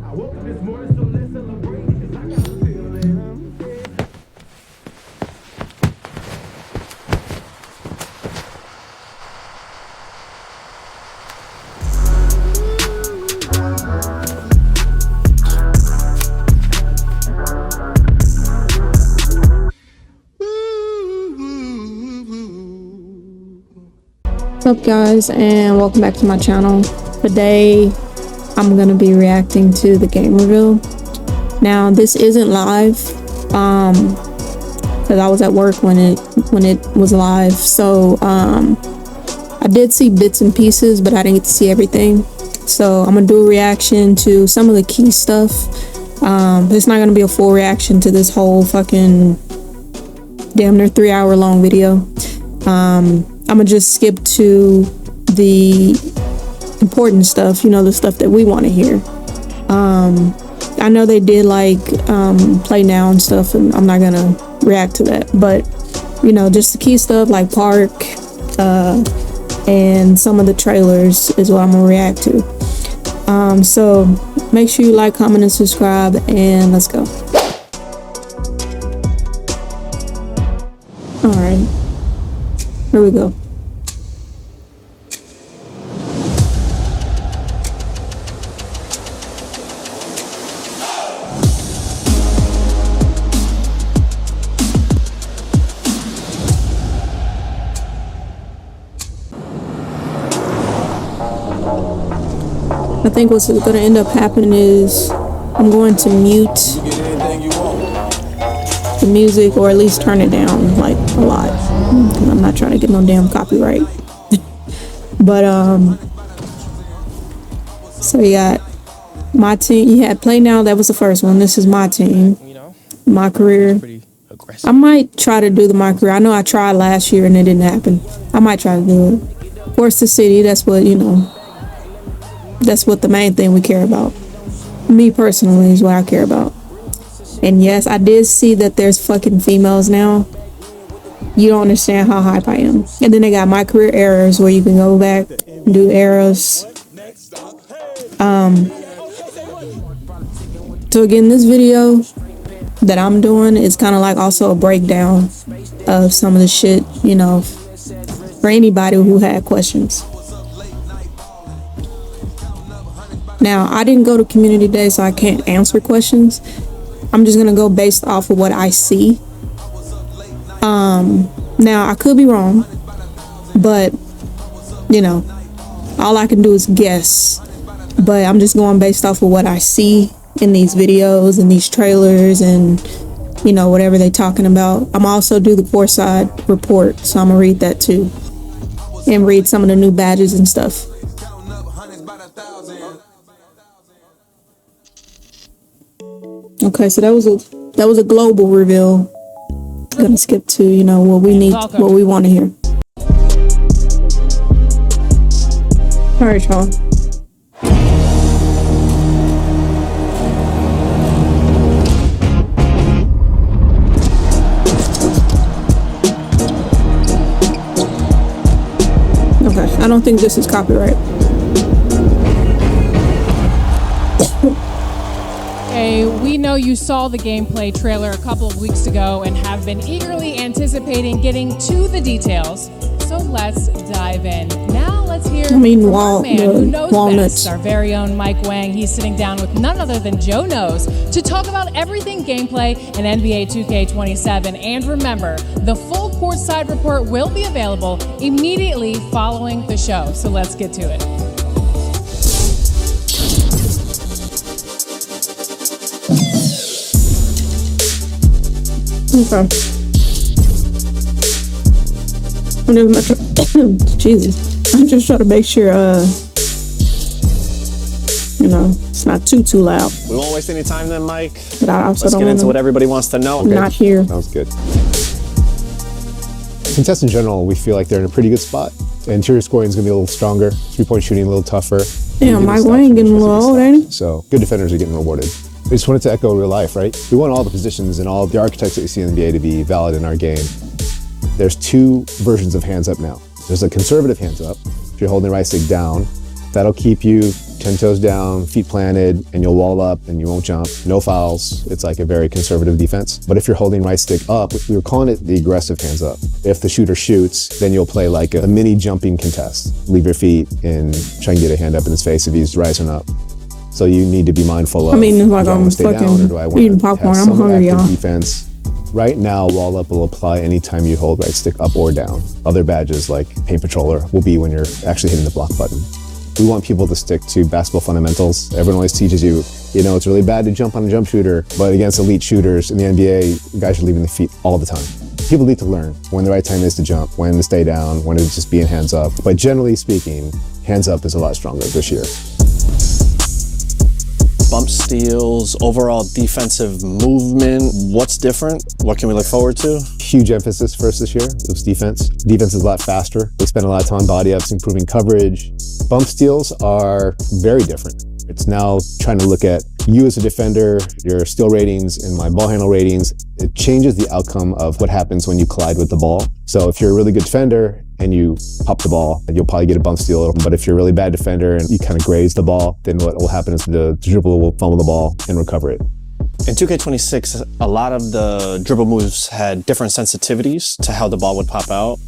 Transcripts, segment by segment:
What's up guys, and welcome back to my channel. Today I'm gonna be reacting to the game reveal. Now this isn't live because I was at work when it was live, so I did see bits and pieces, but I didn't get to see everything. So I'm gonna do a reaction to some of the key stuff. It's not gonna be a full reaction to this whole fucking damn near 3-hour long video. I'm gonna just skip to the important stuff, you know, the stuff that we want to hear. I know they did like play now and stuff, and I'm not gonna react to that, but you know, just the key stuff like Park and some of the trailers is what I'm gonna react to. So make sure you like, comment, and subscribe, and let's go. All right. Here we go. I think what's going to end up happening is I'm going to mute the music, or at least turn it down like a lot. I'm not trying to get no damn copyright. But so you got my team. You had Play Now, that was the first one. This is my team, my career. I might try to do my career. I know I tried last year and it didn't happen. I might try to do it. Of course, the city, that's what, you know, that's what the main thing we care about. Me personally is what I care about. And yes, I did see that there's fucking females now. You don't understand how hype I am. And then they got my career errors, where you can go back and do errors. So again, this video that I'm doing is kind of like also a breakdown of some of the shit, you know, for anybody who had questions. Now, I didn't go to community day, so I can't answer questions. I'm just gonna go based off of what I see. Now I could be wrong, but you know, all I can do is guess. But I'm just going based off of what I see in these videos and these trailers, and you know, whatever they're talking about. I'm also do the courtside report, so I'm gonna read that too, and read some of the new badges and stuff. Okay, so that was a global reveal. Gonna skip to, you know, what we need, what we want to hear. All right, y'all. Okay, I don't think this is copyright. We know you saw the gameplay trailer a couple of weeks ago and have been eagerly anticipating getting to the details. So let's dive in. Now let's hear from our man who knows best, our very own Mike Wang. He's sitting down with none other than Joe Knows to talk about everything gameplay in NBA 2K27. And remember, the full courtside report will be available immediately following the show. So let's get to it. Okay. Jesus. I'm just trying to make sure, you know, it's not too loud. We won't waste any time then, Mike. But I also Let's get into what everybody wants to know. I'm not here. Sounds good. Contests in general, we feel like they're in a pretty good spot. Interior scoring is going to be a little stronger. 3-point shooting a little tougher. Yeah, Mike Wang getting a little old, ain't he? So good defenders are getting rewarded. We just wanted to echo real life, right? We want all the positions and all the archetypes that we see in the NBA to be valid in our game. There's two versions of hands up now. There's a conservative hands up, if you're holding the right stick down, That'll keep you 10 toes down, feet planted, and you'll wall up and you won't jump. No fouls. It's like a very conservative defense. But if you're holding right stick up, we were calling it the aggressive hands up. If the shooter shoots, then you'll play like a mini jumping contest. Leave your feet and try and get a hand up in his face if he's rising up. So you need to be mindful of, I mean, it's like do I I'm want to stay down, or do I want eating to have popcorn. I'm some hungry, active y'all. defense? Right now, wall up will apply anytime you hold right stick up or down. Other badges like Paint Patroller will be when you're actually hitting the block button. We want people to stick to basketball fundamentals. Everyone always teaches you, it's really bad to jump on a jump shooter, but against elite shooters in the NBA, guys are leaving the feet all the time. People need to learn when the right time is to jump, when to stay down, when to just be in hands up. But generally speaking, hands up is a lot stronger this year. Bump steals, overall defensive movement. What's different? What can we look forward to? Huge emphasis for us this year. It was defense. Defense is a lot faster. They spend a lot of time on body ups, improving coverage. Bump steals are very different. It's now trying to look at you as a defender, your steal ratings and my ball handle ratings. It changes the outcome of what happens when you collide with the ball. So if you're a really good defender and you pop the ball, you'll probably get a bump steal. But if you're a really bad defender and you kind of graze the ball, then what will happen is the dribble will fumble the ball and recover it. In 2K26, a lot of the dribble moves had different sensitivities to how the ball would pop out.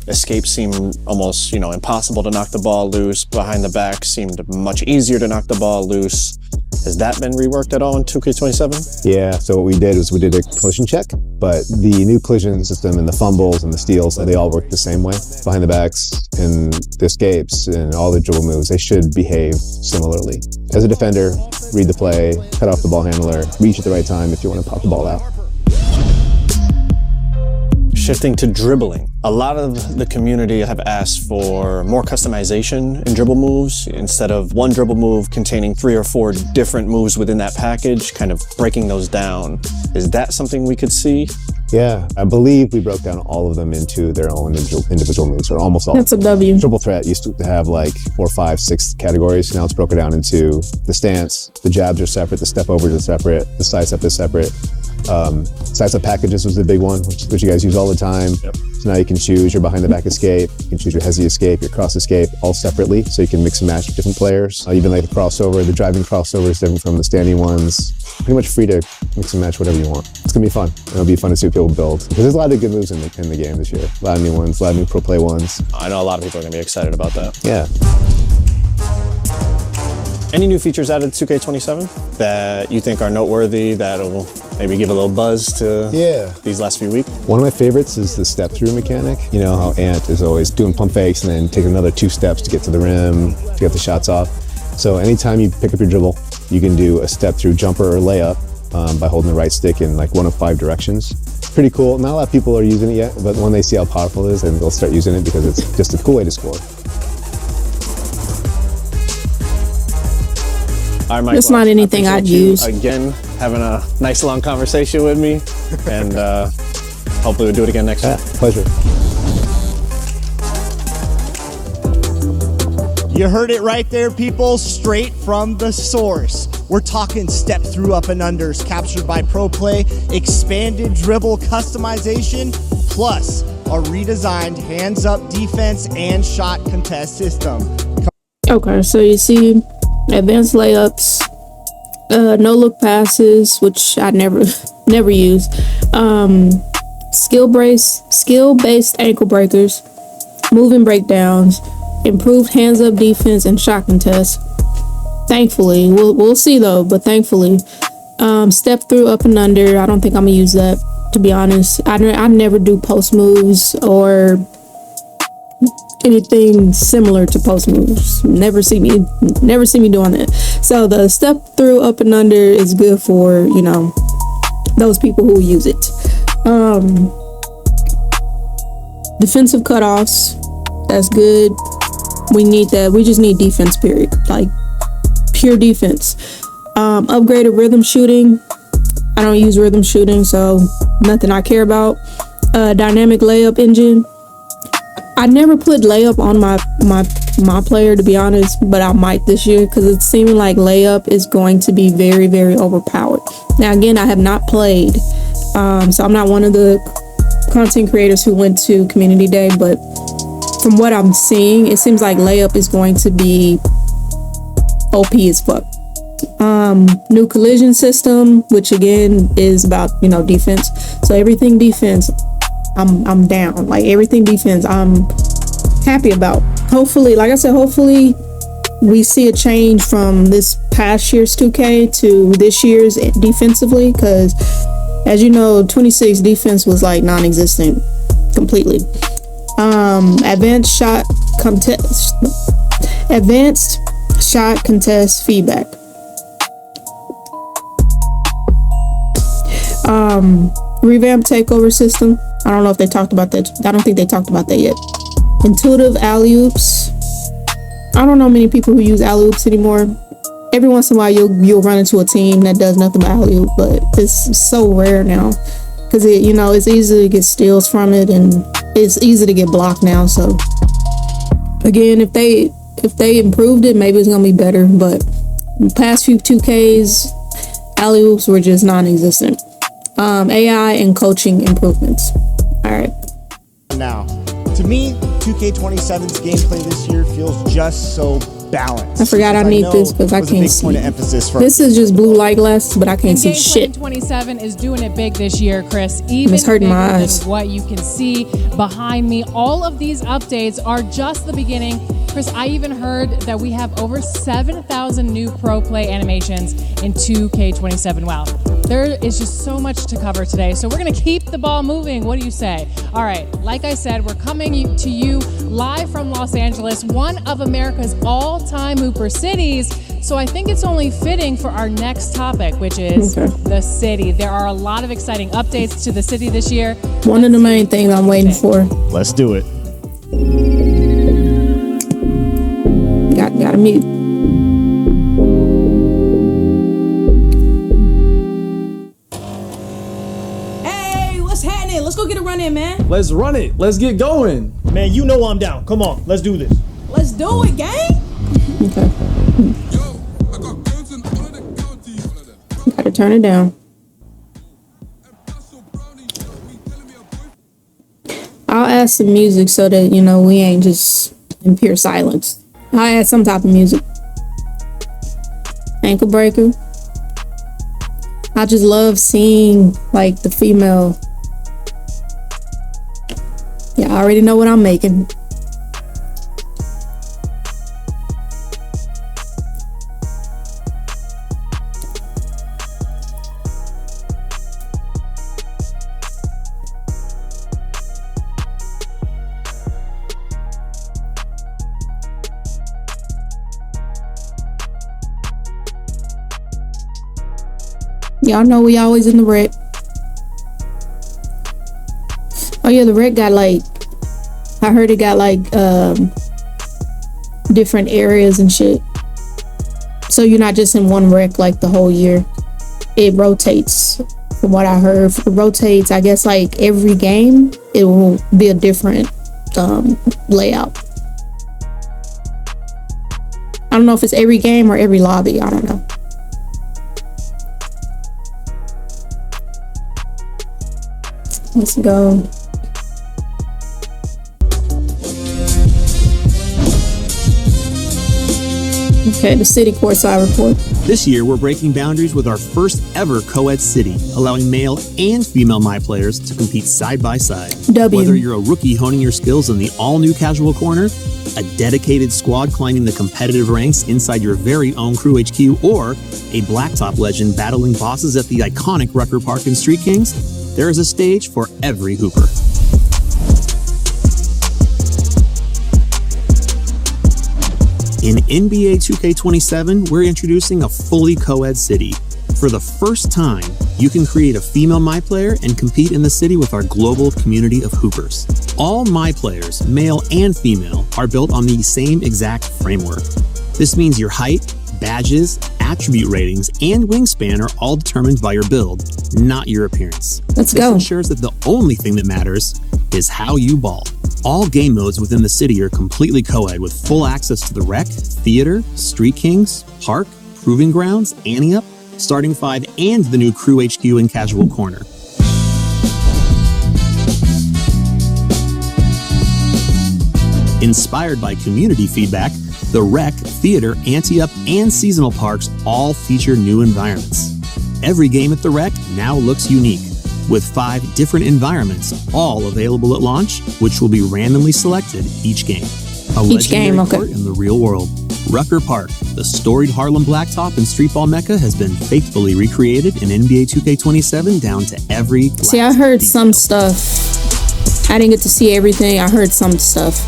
Escape seemed almost, impossible to knock the ball loose. Behind the back seemed much easier to knock the ball loose. Has that been reworked at all in 2K27? Yeah, so what we did was we did a collision check, but the new collision system and the fumbles and the steals, they all work the same way. Behind the backs and the escapes and all the dribble moves, they should behave similarly. As a defender, read the play, cut off the ball handler, reach at the right time if you want to pop the ball out. Shifting to dribbling. A lot of the community have asked for more customization in dribble moves. Instead of one dribble move containing 3 or 4 different moves within that package, kind of breaking those down. Is that something we could see? Yeah, I believe we broke down all of them into their own individual moves, or almost all. That's a W. Triple threat used to have like 4, 5, 6 categories. Now it's broken down into the stance, the jabs are separate, the step overs are separate, the side step is separate. Side step packages was the big one, which you guys use all the time. Yep. So now you can choose your behind the back escape, you can choose your hezzy escape, your cross escape, all separately, so you can mix and match with different players. Even like the crossover, the driving crossover is different from the standing ones. Pretty much free to mix and match whatever you want. It's gonna be fun. It'll be fun to see what people build. Because there's a lot of good moves in the game this year. A lot of new ones, a lot of new pro play ones. I know a lot of people are gonna be excited about that. Yeah. Any new features added to 2K27 that you think are noteworthy, that'll maybe give a little buzz to these last few weeks? One of my favorites is the step through mechanic. You know how Ant is always doing pump fakes and then taking another 2 steps to get to the rim, to get the shots off. So anytime you pick up your dribble, you can do a step through jumper or layup by holding the right stick in like one of 5 directions. Pretty cool. Not a lot of people are using it yet, but when they see how powerful it is, then they'll start using it because it's just a cool way to score. All right, Michael, it's not anything I'd use. Again, having a nice long conversation with me, and hopefully we'll do it again next week. Pleasure. You heard it right there, people, straight from the source. We're talking step through up and unders captured by Pro Play, expanded dribble customization, plus a redesigned hands-up defense and shot contest system. Okay, so you see advanced layups, no look passes, which I never use, skill-based ankle breakers, moving breakdowns, improved hands up defense and shot contest. Thankfully, we'll see though, but thankfully, step through up and under. I don't think I'm gonna use that, to be honest. I never do post moves or anything similar to post moves. Never see me doing that. So the step through up and under is good for, those people who use it. Defensive cutoffs, that's good. We need that. We just need defense, period. Like pure defense. Upgraded rhythm shooting. I don't use rhythm shooting, so nothing I care about. Dynamic layup engine. I never put layup on my player, to be honest, but I might this year because it's seeming like layup is going to be very, very overpowered. Now, again, I have not played, so I'm not one of the content creators who went to Community Day, but from what I'm seeing, it seems like layup is going to be OP as fuck. New collision system, which again is about, you know, defense. So everything defense, I'm down. Like everything defense, I'm happy about. Hopefully, like I said, hopefully we see a change from this past year's 2K to this year's defensively, because as you know, 26 defense was like non-existent completely. Advanced shot contest feedback. Revamp takeover system. I don't know if they talked about that. I don't think they talked about that yet. Intuitive alley-oops. I don't know many people who use alley-oops anymore. Every once in a while you'll run into a team that does nothing but alley-oop, but it's so rare now because it, you know, it's easy to get steals from it and it's easy to get blocked now. So again, if they improved it, maybe it's gonna be better, but the past few 2Ks, alley-oops were just non-existent. AI and coaching improvements. All right. Now, to me, 2K27's gameplay this year feels just so balanced. I forgot I need this because I can't see. This is just blue light glasses, but I can't see shit. 27 is doing it big this year, Chris. Even it's hurting my eyes. Than what you can see behind me. All of these updates are just the beginning. Chris, I even heard that we have over 7,000 new pro play animations in 2K27. Wow. There is just so much to cover today, so we're going to keep the ball moving. What do you say? All right, like I said, we're coming to you live from Los Angeles, one of America's all-time Hooper cities. So I think it's only fitting for our next topic, which is the city. There are a lot of exciting updates to the city this year. One of the main things I'm waiting for. Let's do it. Gotta mute. Let's go get a run in, man. Let's run it. Let's get going. Man, you know I'm down. Come on, let's do this. Let's do it, gang. Okay. Gotta turn it down. I'll add some music so that, you know, we ain't just in pure silence. I'll add some type of music. Ankle breaker. I just love seeing like the female. Yeah, I already know what I'm making. Y'all know we always in the red. Oh yeah, the red got like, I heard it got like different areas and shit. So you're not just in one rec like the whole year. It rotates. From what I heard, it rotates. I guess like every game, it will be a different layout. I don't know if it's every game or every lobby. I don't know. Let's go. Okay, the city courtside report. This year, we're breaking boundaries with our first ever co-ed city, allowing male and female My players to compete side by side. Whether you're a rookie honing your skills in the all-new casual corner, a dedicated squad climbing the competitive ranks inside your very own crew HQ, or a blacktop legend battling bosses at the iconic Rucker Park in Street Kings, there is a stage for every Hooper. In NBA 2K27, we're introducing a fully co-ed city. For the first time, you can create a female My player and compete in the city with our global community of Hoopers. All My players, male and female, are built on the same exact framework. This means your height, badges, attribute ratings, and wingspan are all determined by your build, not your appearance. Let's go. This ensures that the only thing that matters is how you ball. All game modes within the city are completely co-ed with full access to the Rec, Theater, Street Kings, Park, Proving Grounds, Ante-Up, Starting 5, and the new Crew HQ and Casual Corner. Inspired by community feedback, The Rec, Theater, Anti-Up, and Seasonal Parks all feature new environments. Every game at the Rec now looks unique, with 5 different environments, all available at launch, which will be randomly selected each game. A legendary court in the real world. Rucker Park, the storied Harlem blacktop and streetball mecca, has been faithfully recreated in NBA 2K27 down to every last See, I heard detail. some stuff. I didn't get to see everything. I heard some stuff.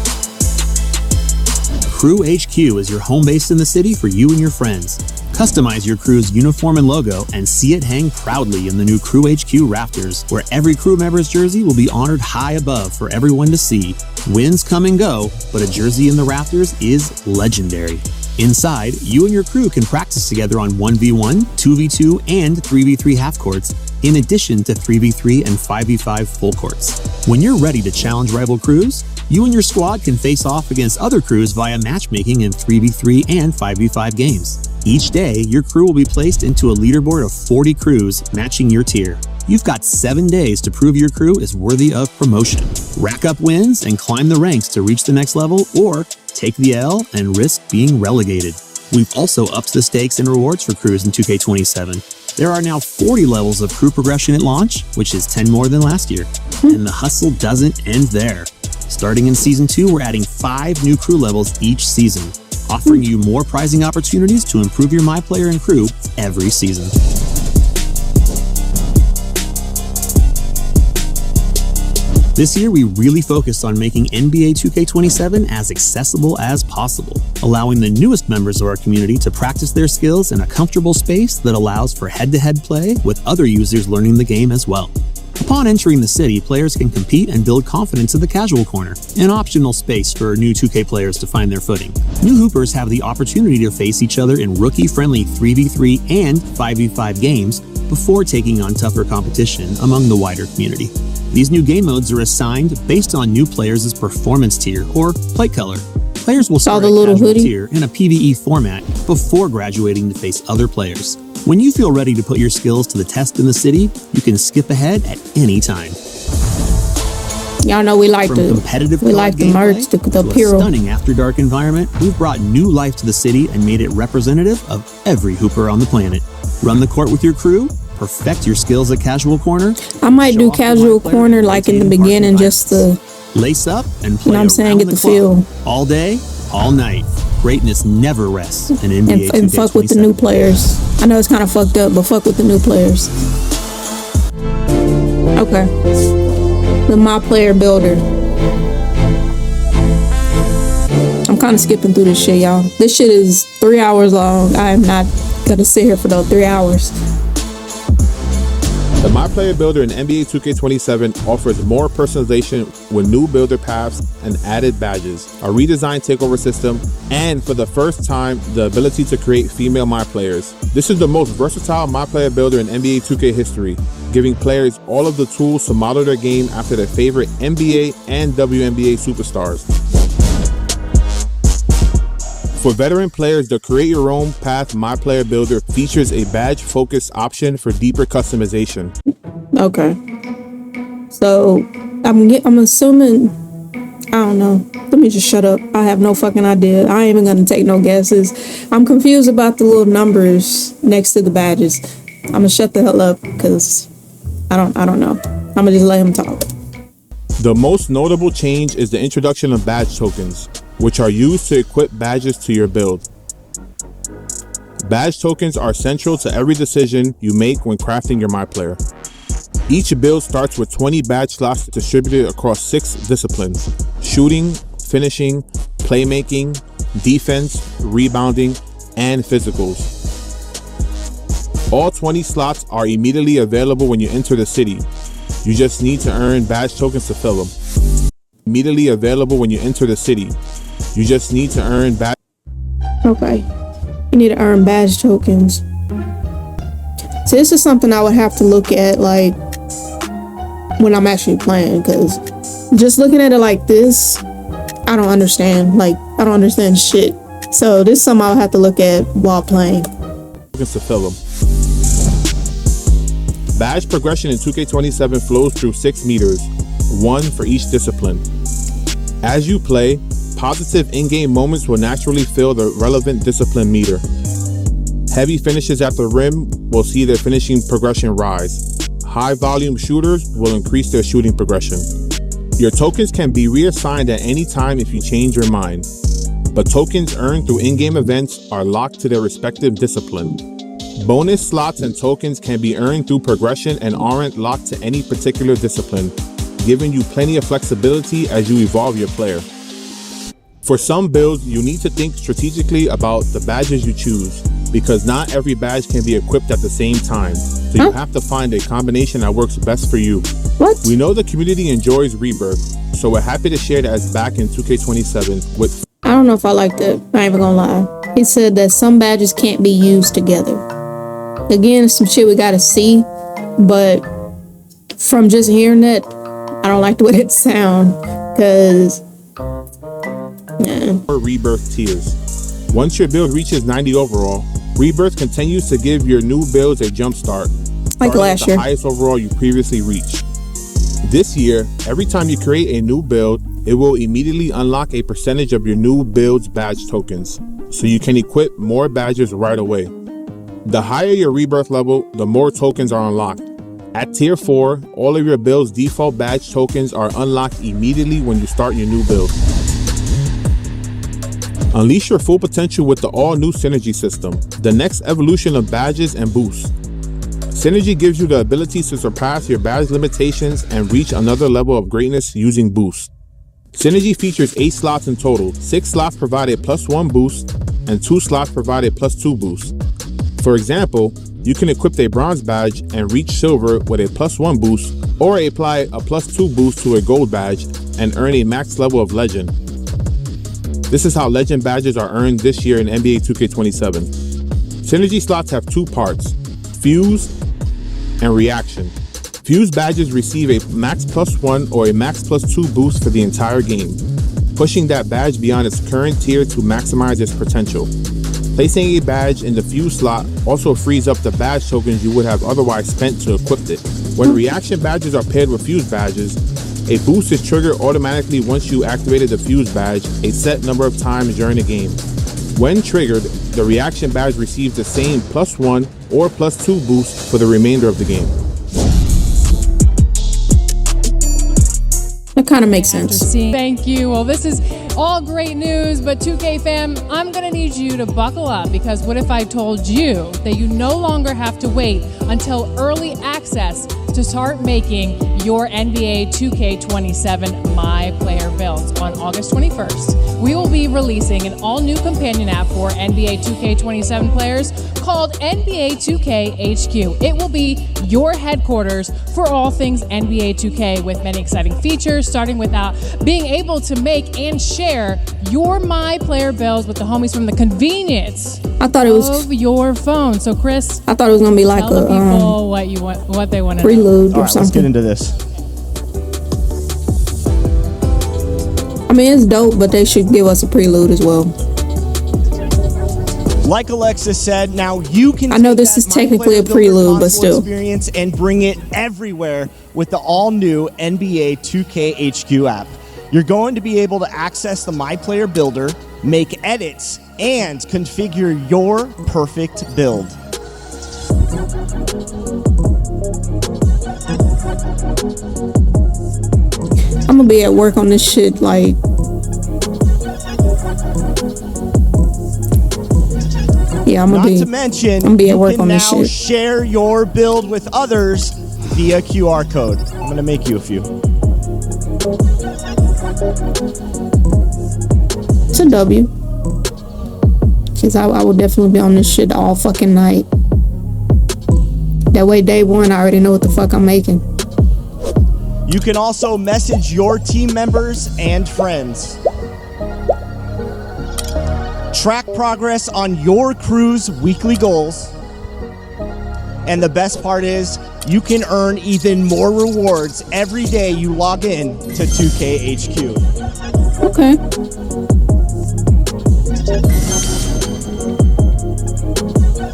Crew HQ is your home base in the city for you and your friends. Customize your crew's uniform and logo and see it hang proudly in the new Crew HQ rafters, where every crew member's jersey will be honored high above for everyone to see. Wins come and go, but a jersey in the rafters is legendary. Inside, you and your crew can practice together on 1v1, 2v2, and 3v3 half courts, in addition to 3v3 and 5v5 full courts. When you're ready to challenge rival crews, you and your squad can face off against other crews via matchmaking in 3v3 and 5v5 games. Each day, your crew will be placed into a leaderboard of 40 crews matching your tier. You've got 7 days to prove your crew is worthy of promotion. Rack up wins and climb the ranks to reach the next level, or take the L and risk being relegated. We've also upped the stakes and rewards for crews in 2K27. There are now 40 levels of crew progression at launch, which is 10 more than last year. And the hustle doesn't end there. Starting in Season 2, we're adding 5 new crew levels each season, offering you more prizing opportunities to improve your MyPlayer and crew every season. This year, we really focused on making NBA 2K27 as accessible as possible, allowing the newest members of our community to practice their skills in a comfortable space that allows for head-to-head play with other users learning the game as well. Upon entering the city, players can compete and build confidence in the casual corner, an optional space for new 2K players to find their footing. New hoopers have the opportunity to face each other in rookie-friendly 3v3 and 5v5 games before taking on tougher competition among the wider community. These new game modes are assigned based on new players' performance tier or plate color. Players will start at casual tier in a PvE format before graduating to face other players. When you feel ready to put your skills to the test in the city, you can skip ahead at any time. Y'all know we like the merch, the apparel. A stunning After Dark environment, we've brought new life to the city and made it representative of every hooper on the planet. Run the court with your crew, perfect your skills at casual corner. I might do casual corner like in the beginning, just to lace up and play get the feel all day, all night. Greatness never rests in NBA 2K27. And fuck with the new players. I know it's kind of fucked up, but fuck with the new players. Okay. The MyPlayer builder. I'm kind of skipping through this shit, y'all. This shit is 3 hours long. I am not gonna sit here for those 3 hours. The MyPlayer Builder in NBA 2K27 offers more personalization with new builder paths and added badges, a redesigned takeover system, and for the first time, the ability to create female MyPlayers. This is the most versatile MyPlayer Builder in NBA 2K history, giving players all of the tools to model their game after their favorite NBA and WNBA superstars. For veteran players, the Create Your Own Path MyPlayer Builder features a badge-focused option for deeper customization. Okay. So, I'm assuming, I don't know. Let me just shut up. I have no fucking idea. I ain't even gonna take no guesses. I'm confused about the little numbers next to the badges. I'm gonna shut the hell up because I don't know. I'm gonna just let him talk. The most notable change is the introduction of badge tokens, which are used to equip badges to your build. Badge tokens are central to every decision you make when crafting your MyPlayer. Each build starts with 20 badge slots distributed across 6 disciplines: shooting, finishing, playmaking, defense, rebounding, and physicals. All 20 slots are immediately available when you enter the city. You just need to earn badge tokens to fill them. Immediately available when you enter the city. You just need to earn badge. Okay. You need to earn badge tokens. So this is something I would have to look at like when I'm actually playing, because just looking at it like this, I don't understand. Like, I don't understand shit. So this is something I'll have to look at while playing. To fill them. Badge progression in 2K27 flows through 6 meters, 1 for each discipline. As you play, Positive in-game moments will naturally fill the relevant discipline meter. Heavy finishes at the rim will see their finishing progression rise. High-volume shooters will increase their shooting progression. Your tokens can be reassigned at any time if you change your mind, but tokens earned through in-game events are locked to their respective discipline. Bonus slots and tokens can be earned through progression and aren't locked to any particular discipline, giving you plenty of flexibility as you evolve your player. For some builds, you need to think strategically about the badges you choose, because not every badge can be equipped at the same time, so you have to find a combination that works best for you. What? We know the community enjoys Rebirth, so we're happy to share that it's back in 2K27 with... I don't know if I like that. I ain't even gonna lie. He said that some badges can't be used together. Again, some shit we gotta see, but from just hearing that, I don't like the way it sound, cause Rebirth tiers. Once your build reaches 90 overall, Rebirth continues to give your new builds a jump start, like last year. The highest overall you previously reached. This year, every time you create a new build, it will immediately unlock a percentage of your new build's badge tokens, so you can equip more badges right away. The higher your Rebirth level, the more tokens are unlocked. At tier 4, all of your build's default badge tokens are unlocked immediately when you start your new build. Unleash your full potential with the all-new Synergy system, the next evolution of badges and boosts. Synergy gives you the ability to surpass your badge limitations and reach another level of greatness using boosts. Synergy features 8 slots in total. 6 slots provide a +1 boost, and 2 slots provide a +2 boost. For example, you can equip a bronze badge and reach silver with a +1 boost, or apply a +2 boost to a gold badge and earn a max level of legend. This is how legend badges are earned this year in NBA 2K27. Synergy slots have 2 parts, Fuse and Reaction. Fuse badges receive a max +1 or a max +2 boost for the entire game, pushing that badge beyond its current tier to maximize its potential. Placing a badge in the Fuse slot also frees up the badge tokens you would have otherwise spent to equip it. When Reaction badges are paired with Fuse badges, a boost is triggered automatically once you activated the Fuse badge a set number of times during the game. When triggered, the Reaction badge receives the same +1 or +2 boost for the remainder of the game. That kind of makes sense. Thank you. Well, this is all great news, but 2K fam, I'm going to need you to buckle up, because what if I told you that you no longer have to wait until early access to start making your NBA 2K27 My Player builds on August 21st. We will be releasing an all-new companion app for NBA 2K27 players called NBA 2K HQ. It will be your headquarters for all things NBA 2K, with many exciting features, starting with being able to make and share your My Player builds with the homies from the convenience of your phone. So Chris, I thought it was gonna be like tell the people what they want to prelude or All right, something. let's get into this. I mean, it's dope, but they should give us a prelude as well. Like Alexa said, now you can. I know take this that is My technically Player a prelude, Builder but console still. experience and bring it everywhere with the all-new NBA 2K HQ app. You're going to be able to access the My Player Builder, make edits, and configure your perfect build. I'm gonna be at work on this shit like yeah, I'm Not to mention, I'm gonna be at you work can on this now shit. share your build with others via QR code. I'm gonna make you a few. It's a W. Cause I will definitely be on this shit all fucking night. That way, day one, I already know what the fuck I'm making. You can also message your team members and friends. Track progress on your crew's weekly goals. And the best part is, you can earn even more rewards every day you log in to 2K HQ. Okay.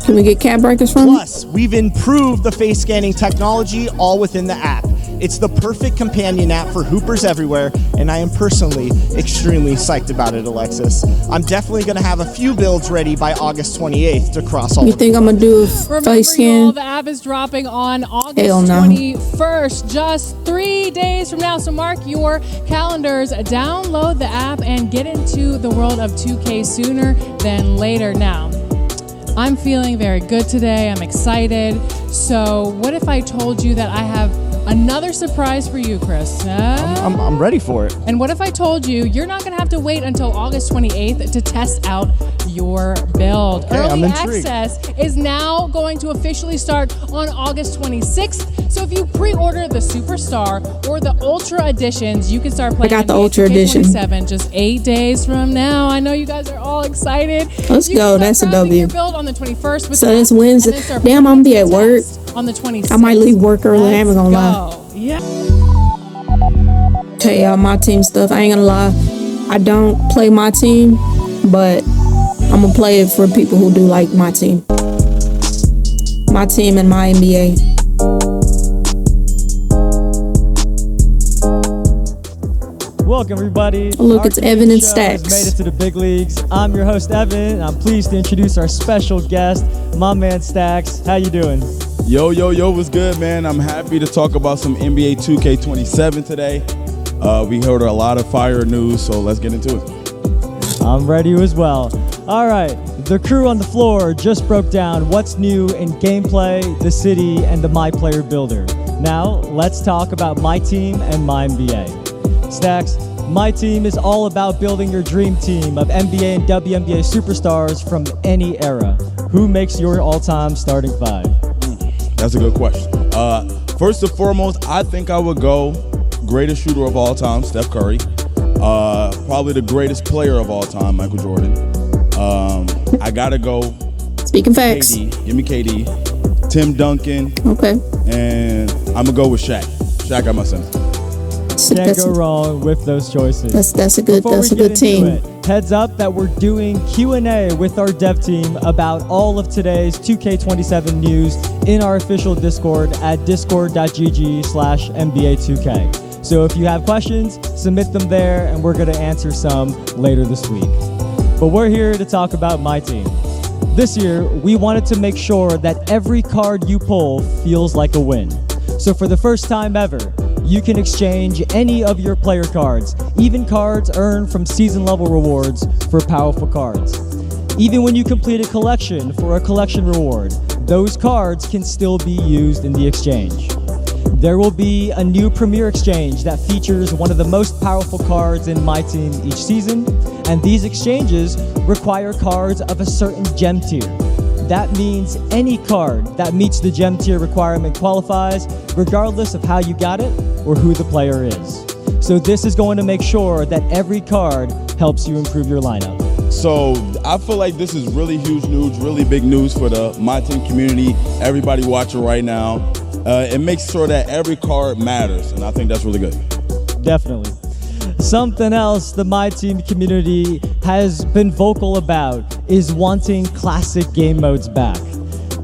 Can we get cat breakers from Plus, we've improved the face scanning technology all within the app. It's the perfect companion app for hoopers everywhere, and I am personally extremely psyched about it, Alexis. I'm definitely going to have a few builds ready by August 28th to cross all You of think I'm gonna do a Remember, face y'all, scan? the app is dropping on August Hell no. 21st, just 3 days from now. So mark your calendars, download the app, and get into the world of 2K sooner than later. Now, I'm feeling very good today. I'm excited. So what if I told you that I have another surprise for you, Chris? I'm ready for it. And what if I told you you're not going to have to wait until August 28th to test out your build? Okay, I'm Early intrigued. access is now going to officially start on August 26th. So if you pre-order the Superstar or the Ultra editions, you can start playing. I got the NBA Ultra edition. 2K27 just 8 days from now. I know you guys are all excited. Let's You go. can start That's a crafting your W. build on the 21st. With So that, that's Wednesday. and then start Damn, I'm gonna be at putting work. test on the 26th. I might leave work early. I ain't Let's gonna lie. go. Yeah. Tell y'all my team stuff. I ain't gonna lie. I don't play my team, but I'm gonna play it for people who do like my team. My team and my NBA. Welcome, everybody. Oh, look, Our it's TV Evan and show Stacks. has made it to the big leagues. I'm your host, Evan. I'm pleased to introduce our special guest, my man Stacks. How you doing? Yo, what's good, man? I'm happy to talk about some NBA 2K27 today. We heard a lot of fire news, so let's get into it. I'm ready as well. All right, the crew on the floor just broke down what's new in gameplay, the city, and the My Player Builder. Now, let's talk about my team and my NBA. Stacks, my team is all about building your dream team of NBA and WNBA superstars from any era. Who makes your all-time starting five? That's a good question. First and foremost, I think I would go greatest shooter of all time, Steph Curry. Probably the greatest player of all time, Michael Jordan. I gotta go Speaking facts. KD. Give me KD. Tim Duncan. Okay. And I'm gonna go with Shaq. Shaq got my center. Can't go wrong with those choices. That's a good Before we good get into team. it, heads up that we're doing Q&A with our dev team about all of today's 2K27 news in our official Discord at discord.gg/NBA2K. So if you have questions, submit them there and we're going to answer some later this week. But we're here to talk about my team. This year, we wanted to make sure that every card you pull feels like a win. So for the first time ever, you can exchange any of your player cards, even cards earned from season level rewards, for powerful cards. Even when you complete a collection for a collection reward, those cards can still be used in the exchange. There will be a new Premier Exchange that features one of the most powerful cards in my team each season, and these exchanges require cards of a certain gem tier. That means any card that meets the gem tier requirement qualifies, regardless of how you got it or who the player is. So this is going to make sure that every card helps you improve your lineup. So I feel like this is really huge news, really big news for the My Team community, everybody watching right now. It makes sure that every card matters, and I think that's really good. Definitely. Something else the My Team community has been vocal about is wanting classic game modes back.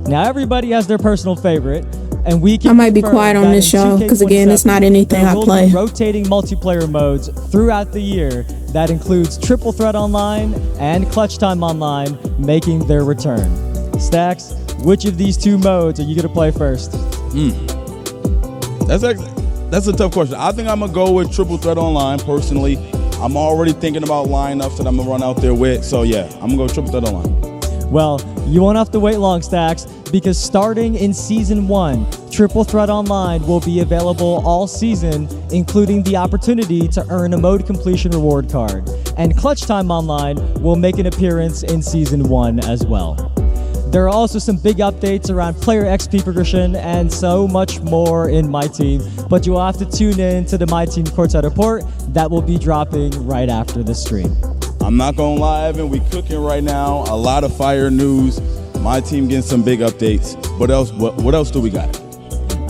Now everybody has their personal favorite, and we can I might be confirm quiet on that this in show, 'cause again, it's not anything there I will play. be rotating multiplayer modes throughout the year that includes Triple Threat Online and Clutch Time Online making their return. Stacks, which of these two modes are you going to play first? That's a tough question. I think I'm going to go with Triple Threat Online, personally. I'm already thinking about lineups that I'm going to run out there with. So, yeah, I'm going to go Triple Threat Online. Well, you won't have to wait long, Stacks, because starting in Season 1, Triple Threat Online will be available all season, including the opportunity to earn a mode completion reward card. And Clutch Time Online will make an appearance in Season 1 as well. There are also some big updates around player XP progression and so much more in My Team, but you'll have to tune in to the My Team Courtside Report that will be dropping right after the stream. I'm not going to lie, Evan, we cooking right now. A lot of fire news. My team getting some big updates. What else do we got?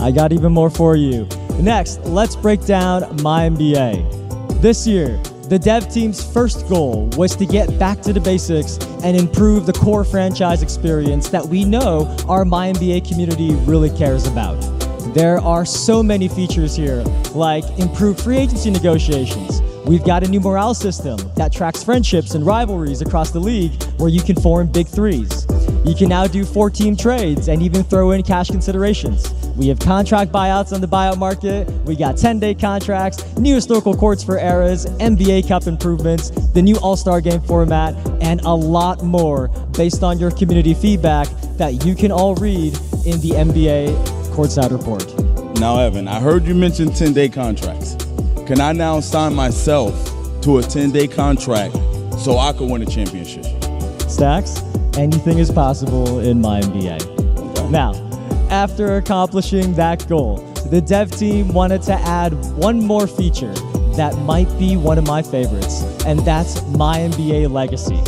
I got even more for you. Next, let's break down my NBA. This year, the dev team's first goal was to get back to the basics and improve the core franchise experience that we know our My NBA community really cares about. There are so many features here, like improved free agency negotiations. We've got a new morale system that tracks friendships and rivalries across the league where you can form big threes. You can now do 4-team trades and even throw in cash considerations. We have contract buyouts on the buyout market. We got 10-day contracts, new historical courts for eras, NBA Cup improvements, the new All-Star Game format, and a lot more based on your community feedback that you can all read in the NBA Courtside Report. Now, Evan, I heard you mention 10-day contracts. Can I now sign myself to a 10-day contract so I can win a championship? Stacks, anything is possible in my NBA. Now, after accomplishing that goal, the dev team wanted to add one more feature that might be one of my favorites, and that's My NBA Legacy.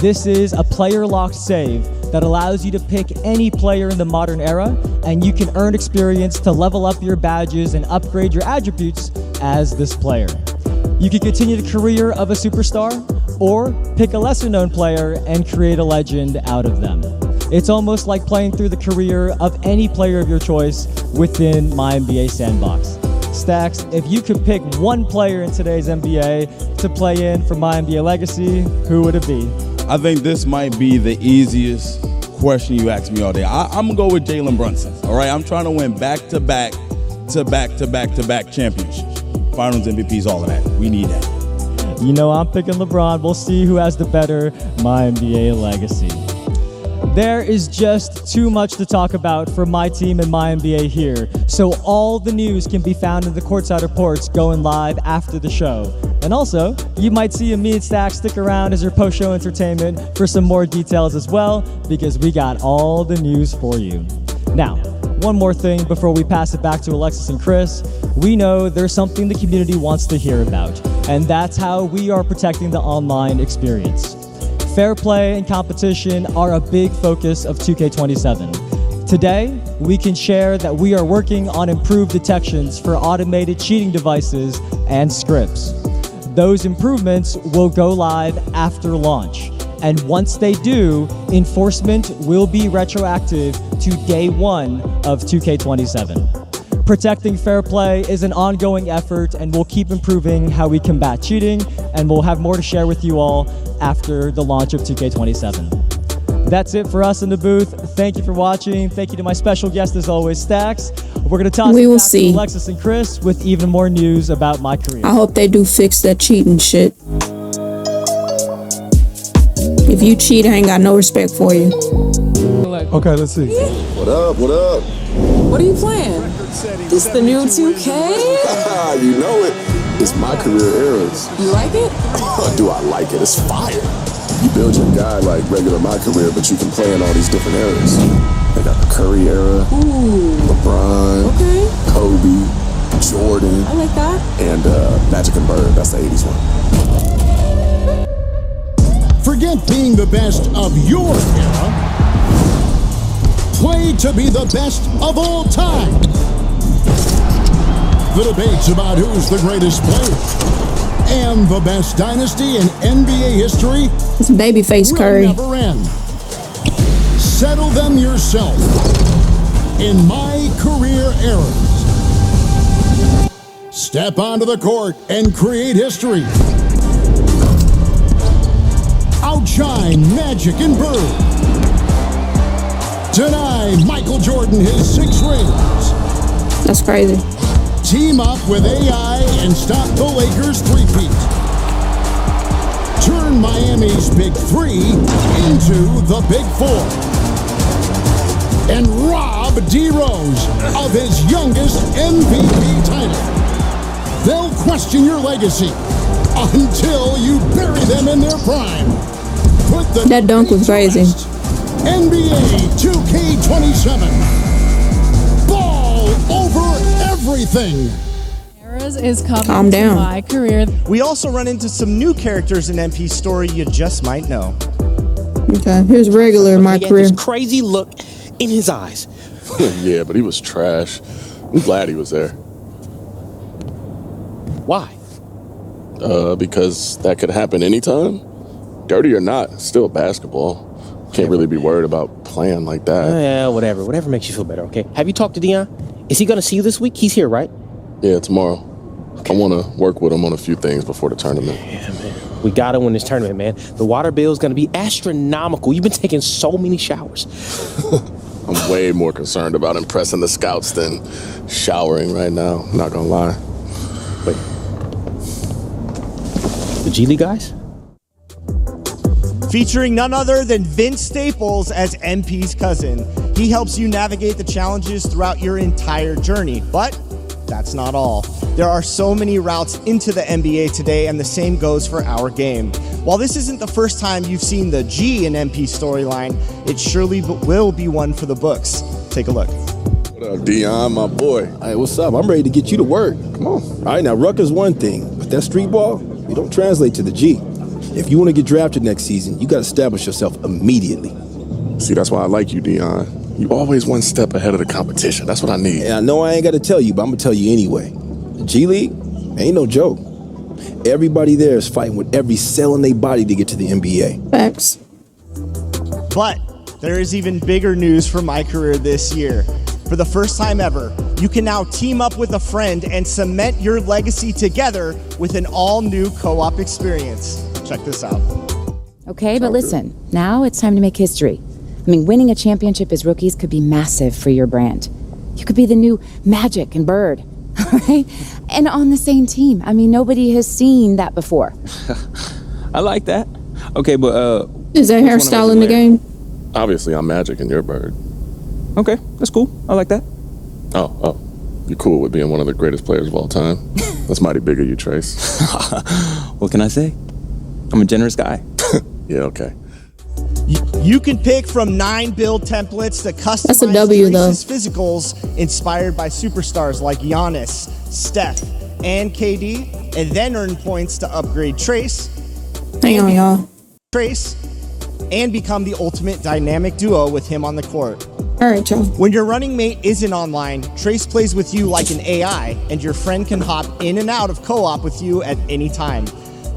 This is a player-locked save that allows you to pick any player in the modern era, and you can earn experience to level up your badges and upgrade your attributes as this player. You can continue the career of a superstar, or pick a lesser-known player and create a legend out of them. It's almost like playing through the career of any player of your choice within My NBA Sandbox. Stacks, if you could pick one player in today's NBA to play in for My NBA Legacy, who would it be? I think this might be the easiest question you asked me all day. I'm going to go with Jalen Brunson. All right, I'm trying to win back-to-back championships. Finals MVPs, all of that. We need that. You know, I'm picking LeBron. We'll see who has the better My NBA Legacy. There is just too much to talk about for my team and My NBA here, so all the news can be found in the Courtside Reports going live after the show. And also, you might see me and Stacks stick around as your post-show entertainment for some more details as well, because we got all the news for you. Now, one more thing before we pass it back to Alexis and Chris. We know there's something the community wants to hear about, and that's how we are protecting the online experience. Fair play and competition are a big focus of 2K27. Today, we can share that we are working on improved detections for automated cheating devices and scripts. Those improvements will go live after launch, and once they do, enforcement will be retroactive to day 1 of 2K27. Protecting fair play is an ongoing effort, and we'll keep improving how we combat cheating, and we'll have more to share with you all after the launch of 2K27. That's it for us in the booth. Thank you for watching. Thank you to my special guest, as always, Stacks. We're going to toss it back to Alexis and Chris with even more news about my career. I hope they do fix that cheating shit. If you cheat, I ain't got no respect for you. Okay, let's see. What up? What up? What are you playing? This the new 2K? You know it. It's my career eras. You like it? Do I like it? It's fire. You build your guy like regular my career, but you can play in all these different eras. They got the Curry era, LeBron, Kobe, Jordan. I like that. And Magic and Bird. That's the 80s one. Forget being the best of your era. Play to be the best of all time. The debates about who's the greatest player and the best dynasty in NBA history. It's Babyface Curry. Will never end. Settle them yourself in My Career Eras. Step onto the court and create history. Outshine Magic and Bird. Deny Michael Jordan his 6 rings. That's crazy. Team up with AI and stop the Lakers' three-peat. Turn Miami's Big 3 into the Big 4. And rob D. Rose of his youngest MVP title. They'll question your legacy until you bury them in their prime. Put the that dunk was crazy. NBA 2K27. Ball over everything. Eras is coming Calm down. to My Career. We also run into some new characters in MP Story you just might know. Okay, here's regular My Career. This crazy look in his eyes. Yeah, but he was trash. I'm glad he was there. Why? Because that could happen anytime. Dirty or not, still basketball. Can't really be worried about playing like that. Yeah, whatever. Whatever makes you feel better, okay? Have you talked to Dion? Is he gonna see you this week? He's here, right? Yeah, tomorrow. I want to work with him on a few things before the tournament. Yeah, man. We gotta win this tournament, man. The water bill is gonna be astronomical. You've been taking so many showers. I'm way more concerned about impressing the scouts than showering right now. I'm not gonna lie. Wait. The G League guys? Featuring none other than Vince Staples as MP's cousin. He helps you navigate the challenges throughout your entire journey, but that's not all. There are so many routes into the NBA today, and the same goes for our game. While this isn't the first time you've seen the G in MP storyline, it surely will be one for the books. Take a look. What up, Dion, my boy? Hey, what's up? I'm ready to get you to work. Come on. All right, now, ruck is one thing, but that street ball, we don't translate to the G. If you want to get drafted next season, you got to establish yourself immediately. See, that's why I like you, Dion. You always one step ahead of the competition. That's what I need. And I know I ain't got to tell you, but I'm going to tell you anyway. The G League ain't no joke. Everybody there is fighting with every cell in their body to get to the NBA. Facts. But there is even bigger news for my career this year. For the first time ever, you can now team up with a friend and cement your legacy together with an all-new co-op experience. Check this out. Okay, but listen, now it's time to make history. I mean, winning a championship as rookies could be massive for your brand. You could be the new Magic and Bird, right? And on the same team. I mean, nobody has seen that before. I like that. Okay, but is that hairstyle in the game? Obviously, I'm Magic and you're Bird. Okay, that's cool. I like that. Oh, you're cool with being one of the greatest players of all time. That's mighty big of you, Trace. What can I say? I'm a generous guy. Yeah, okay. You can pick from 9 build templates to customize That's a W, Trace's physicals inspired by superstars like Giannis, Steph, and KD, and then earn points to upgrade Trace. Hang on, y'all. Trace, and become the ultimate dynamic duo with him on the court. All right, y'all. When your running mate isn't online, Trace plays with you like an AI, and your friend can hop in and out of co-op with you at any time.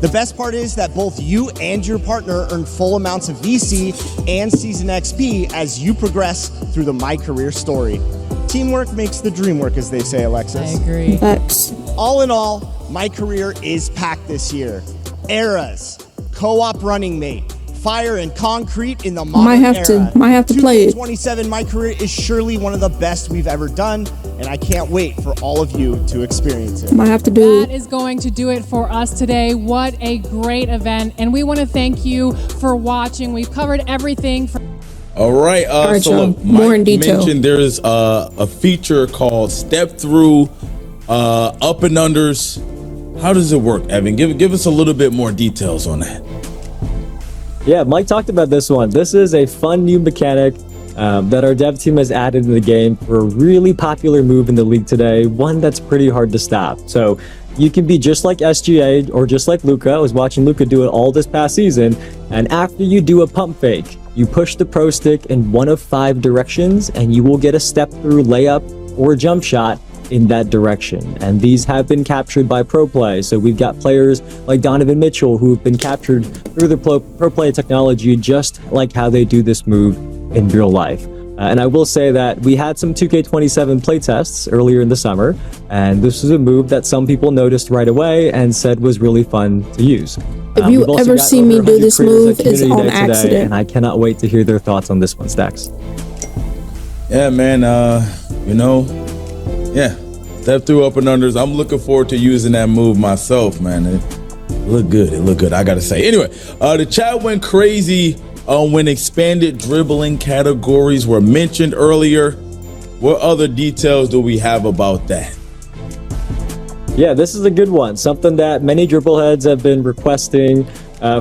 The best part is that both you and your partner earn full amounts of VC and Season XP as you progress through the My Career story. Teamwork makes the dream work, as they say, Alexis. I agree. Facts. All in all, My Career is packed this year. Eras, co-op running mate, fire and concrete in the modern era. Might have to play it. 27 My Career is surely one of the best we've ever done, and I can't wait for all of you to experience it. Might have to do That is going to do it for us today. What a great event, and we want to thank you for watching. We've covered everything. All right, so look, more in detail. mentioned there's a feature called Step Through Up and Unders. How does it work, Evan? Give us a little bit more details on that. Yeah, Mike talked about this one. This is a fun new mechanic that our dev team has added to the game for a really popular move in the league today, one that's pretty hard to stop. So you can be just like SGA or just like Luka. I was watching Luka do it all this past season, and after you do a pump fake, you push the pro stick in one of 5 directions, and you will get a step-through layup or jump shot in that direction. And these have been captured by pro play. So we've got players like Donovan Mitchell who have been captured through the pro play technology, just like how they do this move in real life. And I will say that we had some 2K27 playtests earlier in the summer, and this was a move that some people noticed right away and said was really fun to use. If you ever see me do this move, it's on accident. And I cannot wait to hear their thoughts on this one, Stacks. Yeah, man, Step Through Up and Unders. I'm looking forward to using that move myself, man. It looked good, I gotta say. Anyway, the chat went crazy when expanded dribbling categories were mentioned earlier. What other details do we have about that? Yeah, this is a good one. Something that many dribble heads have been requesting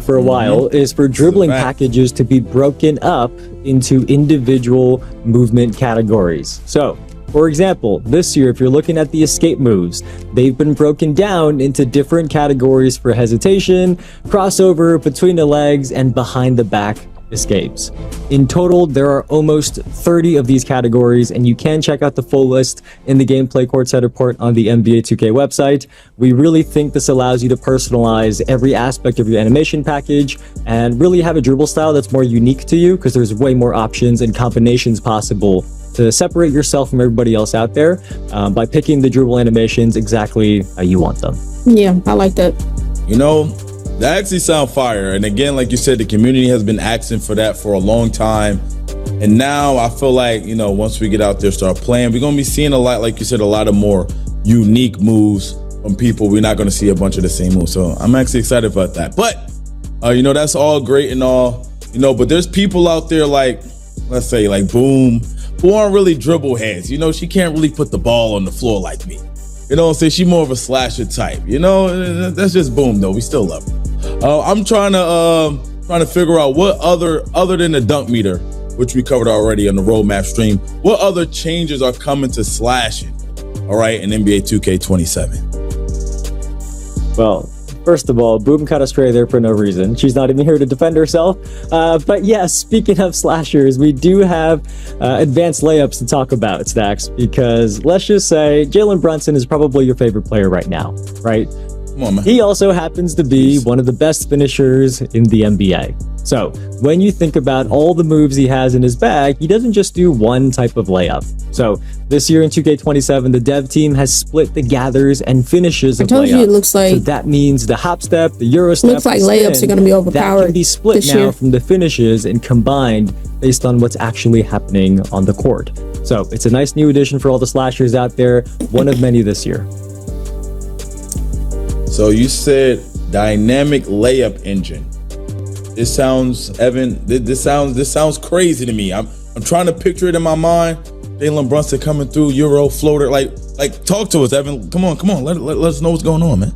for a while is for dribbling packages to be broken up into individual movement categories. So, for example, this year, if you're looking at the escape moves, they've been broken down into different categories for hesitation, crossover, between the legs, and behind the back escapes. In total, there are almost 30 of these categories, and you can check out the full list in the Gameplay Court Set report on the NBA 2K website. We really think this allows you to personalize every aspect of your animation package and really have a dribble style that's more unique to you, because there's way more options and combinations possible to separate yourself from everybody else out there by picking the dribble animations exactly how you want them. Yeah, I like that. You know, that actually sounds fire. And again, like you said, the community has been asking for that for a long time. And now I feel like, you know, once we get out there, start playing, we're going to be seeing a lot, like you said, a lot of more unique moves from people. We're not going to see a bunch of the same moves. So I'm actually excited about that. But, you know, that's all great and all, you know, but there's people out there like, let's say like Boom, who aren't really dribble heads. You know, she can't really put the ball on the floor like me. You know what I'm saying? She's more of a slasher type. You know, that's just Boom though. We still love her. I'm trying to figure out what other than the dunk meter, which we covered already on the roadmap stream, what other changes are coming to slashing, all right, in NBA 2K27? Well, first of all, Boom cut astray there for no reason. She's not even here to defend herself. But yes, speaking of slashers, we do have advanced layups to talk about, Stacks, because let's just say Jalen Brunson is probably your favorite player right now, right? Come on, man. He also happens to be one of the best finishers in the NBA. So when you think about all the moves he has in his bag, he doesn't just do one type of layup. So this year in 2K27, the dev team has split the gathers and finishes of layups. I told you it looks like... So that means the hop step, the Euro step, looks like layups are going to be overpowered. That can be split now year from the finishes and combined based on what's actually happening on the court. So it's a nice new addition for all the slashers out there, one of many this year. So you said dynamic layup engine. This sounds, Evan, this sounds crazy to me. I'm trying to picture it in my mind. Jalen Brunson coming through, Euro floater. Like talk to us, Evan. Come on. Let us know what's going on, man.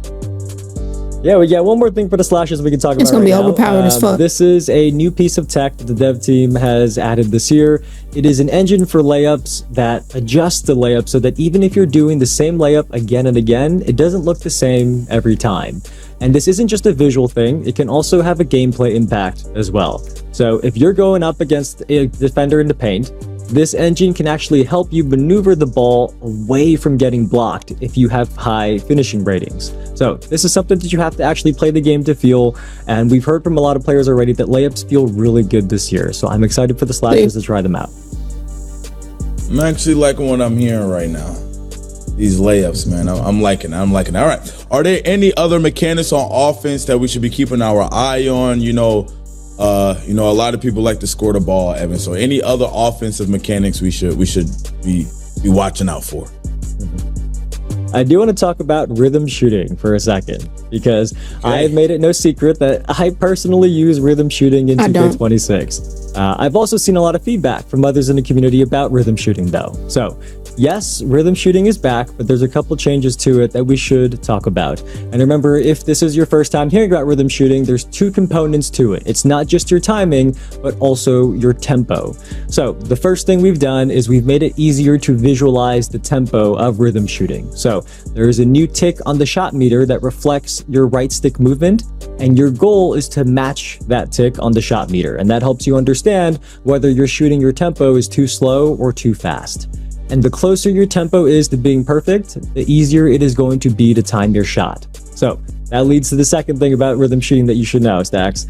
Yeah, we got one more thing for the slashers we can talk about. It's gonna be now. overpowered as fuck. This is a new piece of tech that the dev team has added this year. It is an engine for layups that adjusts the layup so that even if you're doing the same layup again and again, it doesn't look the same every time. And this isn't just a visual thing, it can also have a gameplay impact as well. So if you're going up against a defender in the paint, this engine can actually help you maneuver the ball away from getting blocked if you have high finishing ratings. So this is something that you have to actually play the game to feel, and we've heard from a lot of players already that layups feel really good this year. So I'm excited for the slashers to try them out. I'm actually liking what I'm hearing right now. These layups, man, I'm liking it. All right, are there any other mechanics on offense that we should be keeping our eye on? You know, a lot of people like to score the ball, Evan. So any other offensive mechanics we should be watching out for? I do want to talk about rhythm shooting for a second, because I have made it no secret that I personally use rhythm shooting in 2K26. I've also seen a lot of feedback from others in the community about rhythm shooting though. So yes, rhythm shooting is back, but there's a couple changes to it that we should talk about. And remember, if this is your first time hearing about rhythm shooting, there's two components to it. It's not just your timing, but also your tempo. So the first thing we've done is we've made it easier to visualize the tempo of rhythm shooting. So there is a new tick on the shot meter that reflects your right stick movement, and your goal is to match that tick on the shot meter. And that helps you understand whether you're shooting your tempo is too slow or too fast. And the closer your tempo is to being perfect, the easier it is going to be to time your shot. So that leads to the second thing about rhythm shooting that you should know, Stacks.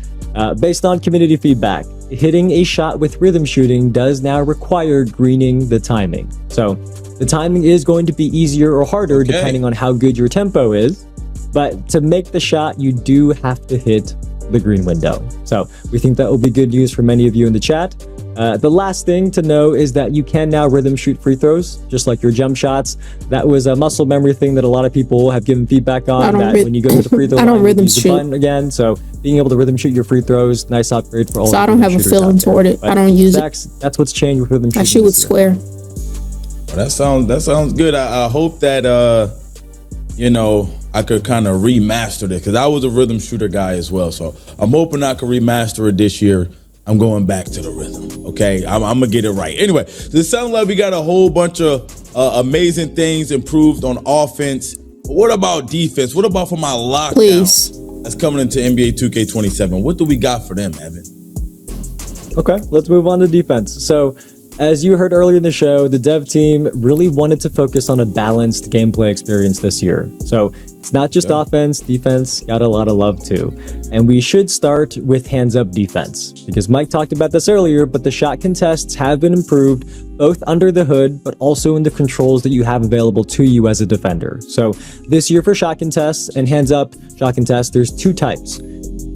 Based on community feedback, hitting a shot with rhythm shooting does now require greening the timing. So the timing is going to be easier or harder depending on how good your tempo is. But to make the shot, you do have to hit the green window. So we think that will be good news for many of you in the chat. The last thing to know is that you can now rhythm shoot free throws, just like your jump shots. That was a muscle memory thing that a lot of people have given feedback on, that when you go to the free throw line, you use the button again. So being able to rhythm shoot your free throws, nice upgrade for all. So I don't have a feeling toward it. I don't use it. That's what's changed with rhythm shooting. I shoot with square. Well, that sounds good. I hope that I could kind of remaster it, because I was a rhythm shooter guy as well. So I'm hoping I can remaster it this year. I'm going back to the rhythm, okay? I'm gonna get it right. Anyway, so it sounds like we got a whole bunch of amazing things improved on offense. But what about defense? What about for my lockdown that's coming into NBA 2K27? What do we got for them, Evan? Okay, let's move on to defense. So, as you heard earlier in the show, the dev team really wanted to focus on a balanced gameplay experience this year. So, it's not just offense, defense got a lot of love too. And we should start with hands-up defense, because Mike talked about this earlier, but the shot contests have been improved both under the hood, but also in the controls that you have available to you as a defender. So, this year for shot contests and hands-up shot contests, there's two types.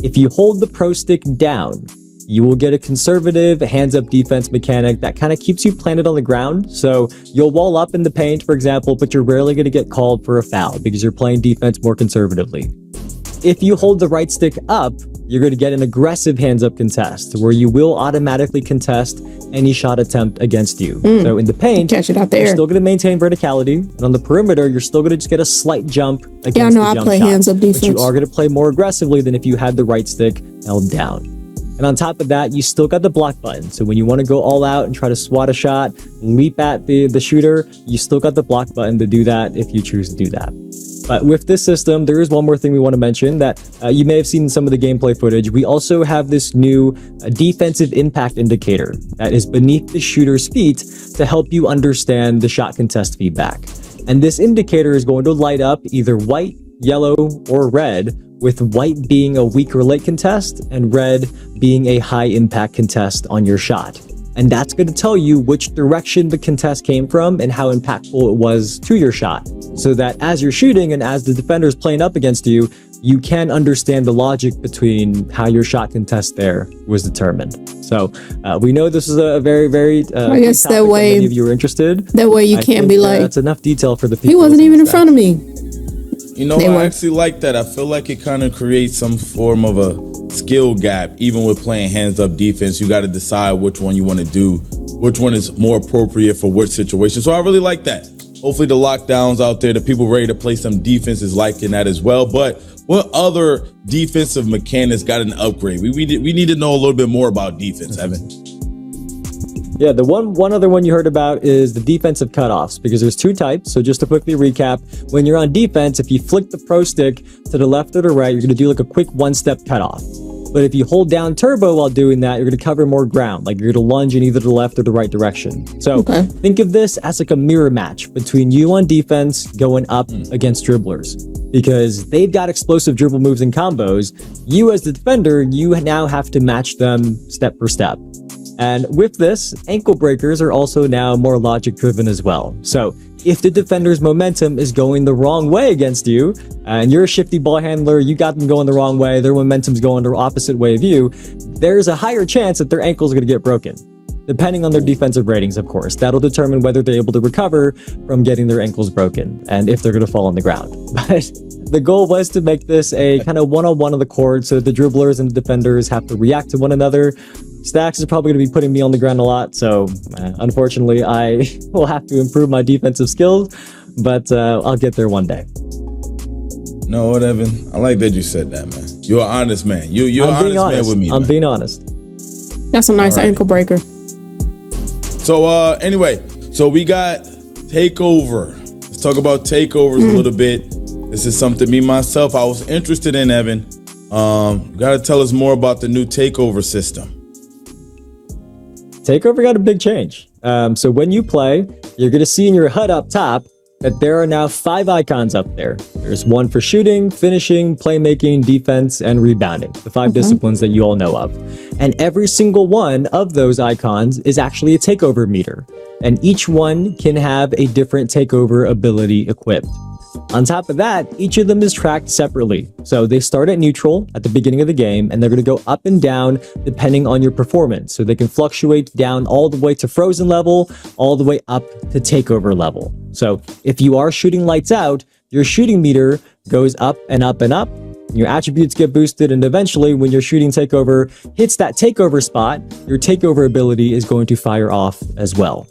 If you hold the pro stick down, you will get a conservative hands-up defense mechanic that kind of keeps you planted on the ground. So you'll wall up in the paint, for example, but you're rarely going to get called for a foul because you're playing defense more conservatively. If you hold the right stick up, you're going to get an aggressive hands-up contest where you will automatically contest any shot attempt against you. So in the paint, catch it out there. You're still going to maintain verticality, and on the perimeter, you're still going to just get a slight jump against Yeah, I know, the I jump play shot. hands-up defense. But you are going to play more aggressively than if you had the right stick held down. And on top of that, you still got the block button. So when you want to go all out and try to swat a shot, leap at the shooter, you still got the block button to do that if you choose to do that. But with this system, there is one more thing we want to mention that you may have seen in some of the gameplay footage. We also have this new defensive impact indicator that is beneath the shooter's feet to help you understand the shot contest feedback. And this indicator is going to light up either white, yellow, or red, with white being a weak or late contest and red being a high impact contest on your shot. And that's going to tell you which direction the contest came from and how impactful it was to your shot. So that as you're shooting and as the defender's playing up against you, you can understand the logic between how your shot contest there was determined. So we know this is a very, very I guess that way, many of you are interested. That way you can't be like, that's enough detail for the people. He wasn't even in front of me. You know, I actually like that. I feel like it kind of creates some form of a skill gap. Even with playing hands-up defense, you got to decide which one you want to do, which one is more appropriate for which situation. So I really like that. Hopefully the lockdowns out there, the people ready to play some defense is liking that as well. But what other defensive mechanics got an upgrade? We need to know a little bit more about defense, Evan. Yeah, the one other one you heard about is the defensive cutoffs, because there's two types. So just to quickly recap, when you're on defense, if you flick the pro stick to the left or the right, you're going to do like a quick one-step cutoff. But if you hold down turbo while doing that, you're going to cover more ground, like you're going to lunge in either the left or the right direction. So think of this as like a mirror match between you on defense going up against dribblers, because they've got explosive dribble moves and combos. You as the defender, you now have to match them step for step. And with this, ankle breakers are also now more logic driven as well. So if the defender's momentum is going the wrong way against you, and you're a shifty ball handler, you got them going the wrong way, their momentum's going the opposite way of you, there's a higher chance that their ankle's going to get broken. Depending on their defensive ratings, of course. That'll determine whether they're able to recover from getting their ankles broken and if they're going to fall on the ground. But the goal was to make this a kind of one-on-one on the court, so the dribblers and the defenders have to react to one another. Stacks is probably going to be putting me on the ground a lot, so unfortunately I will have to improve my defensive skills, but I'll get there one day. No, what, Evan? I like that you said that, man. You're an honest man. You're an honest man with me. I'm being honest. That's a nice ankle breaker. So anyway, so we got Takeover. Let's talk about takeovers a little bit. This is something me, myself, I was interested in, Evan. You got to tell us more about the new Takeover system. Takeover got a big change. So when you play, you're going to see in your HUD up top that there are now 5 icons up there. There's one for shooting, finishing, playmaking, defense, and rebounding, the 5 disciplines that you all know of. And every single one of those icons is actually a takeover meter, and each one can have a different takeover ability equipped. On top of that, each of them is tracked separately. So they start at neutral at the beginning of the game, and they're going to go up and down depending on your performance. So they can fluctuate down all the way to frozen level, all the way up to takeover level. So if you are shooting lights out, your shooting meter goes up and up and up. Your attributes get boosted, and eventually when your shooting takeover hits that takeover spot, your takeover ability is going to fire off as well.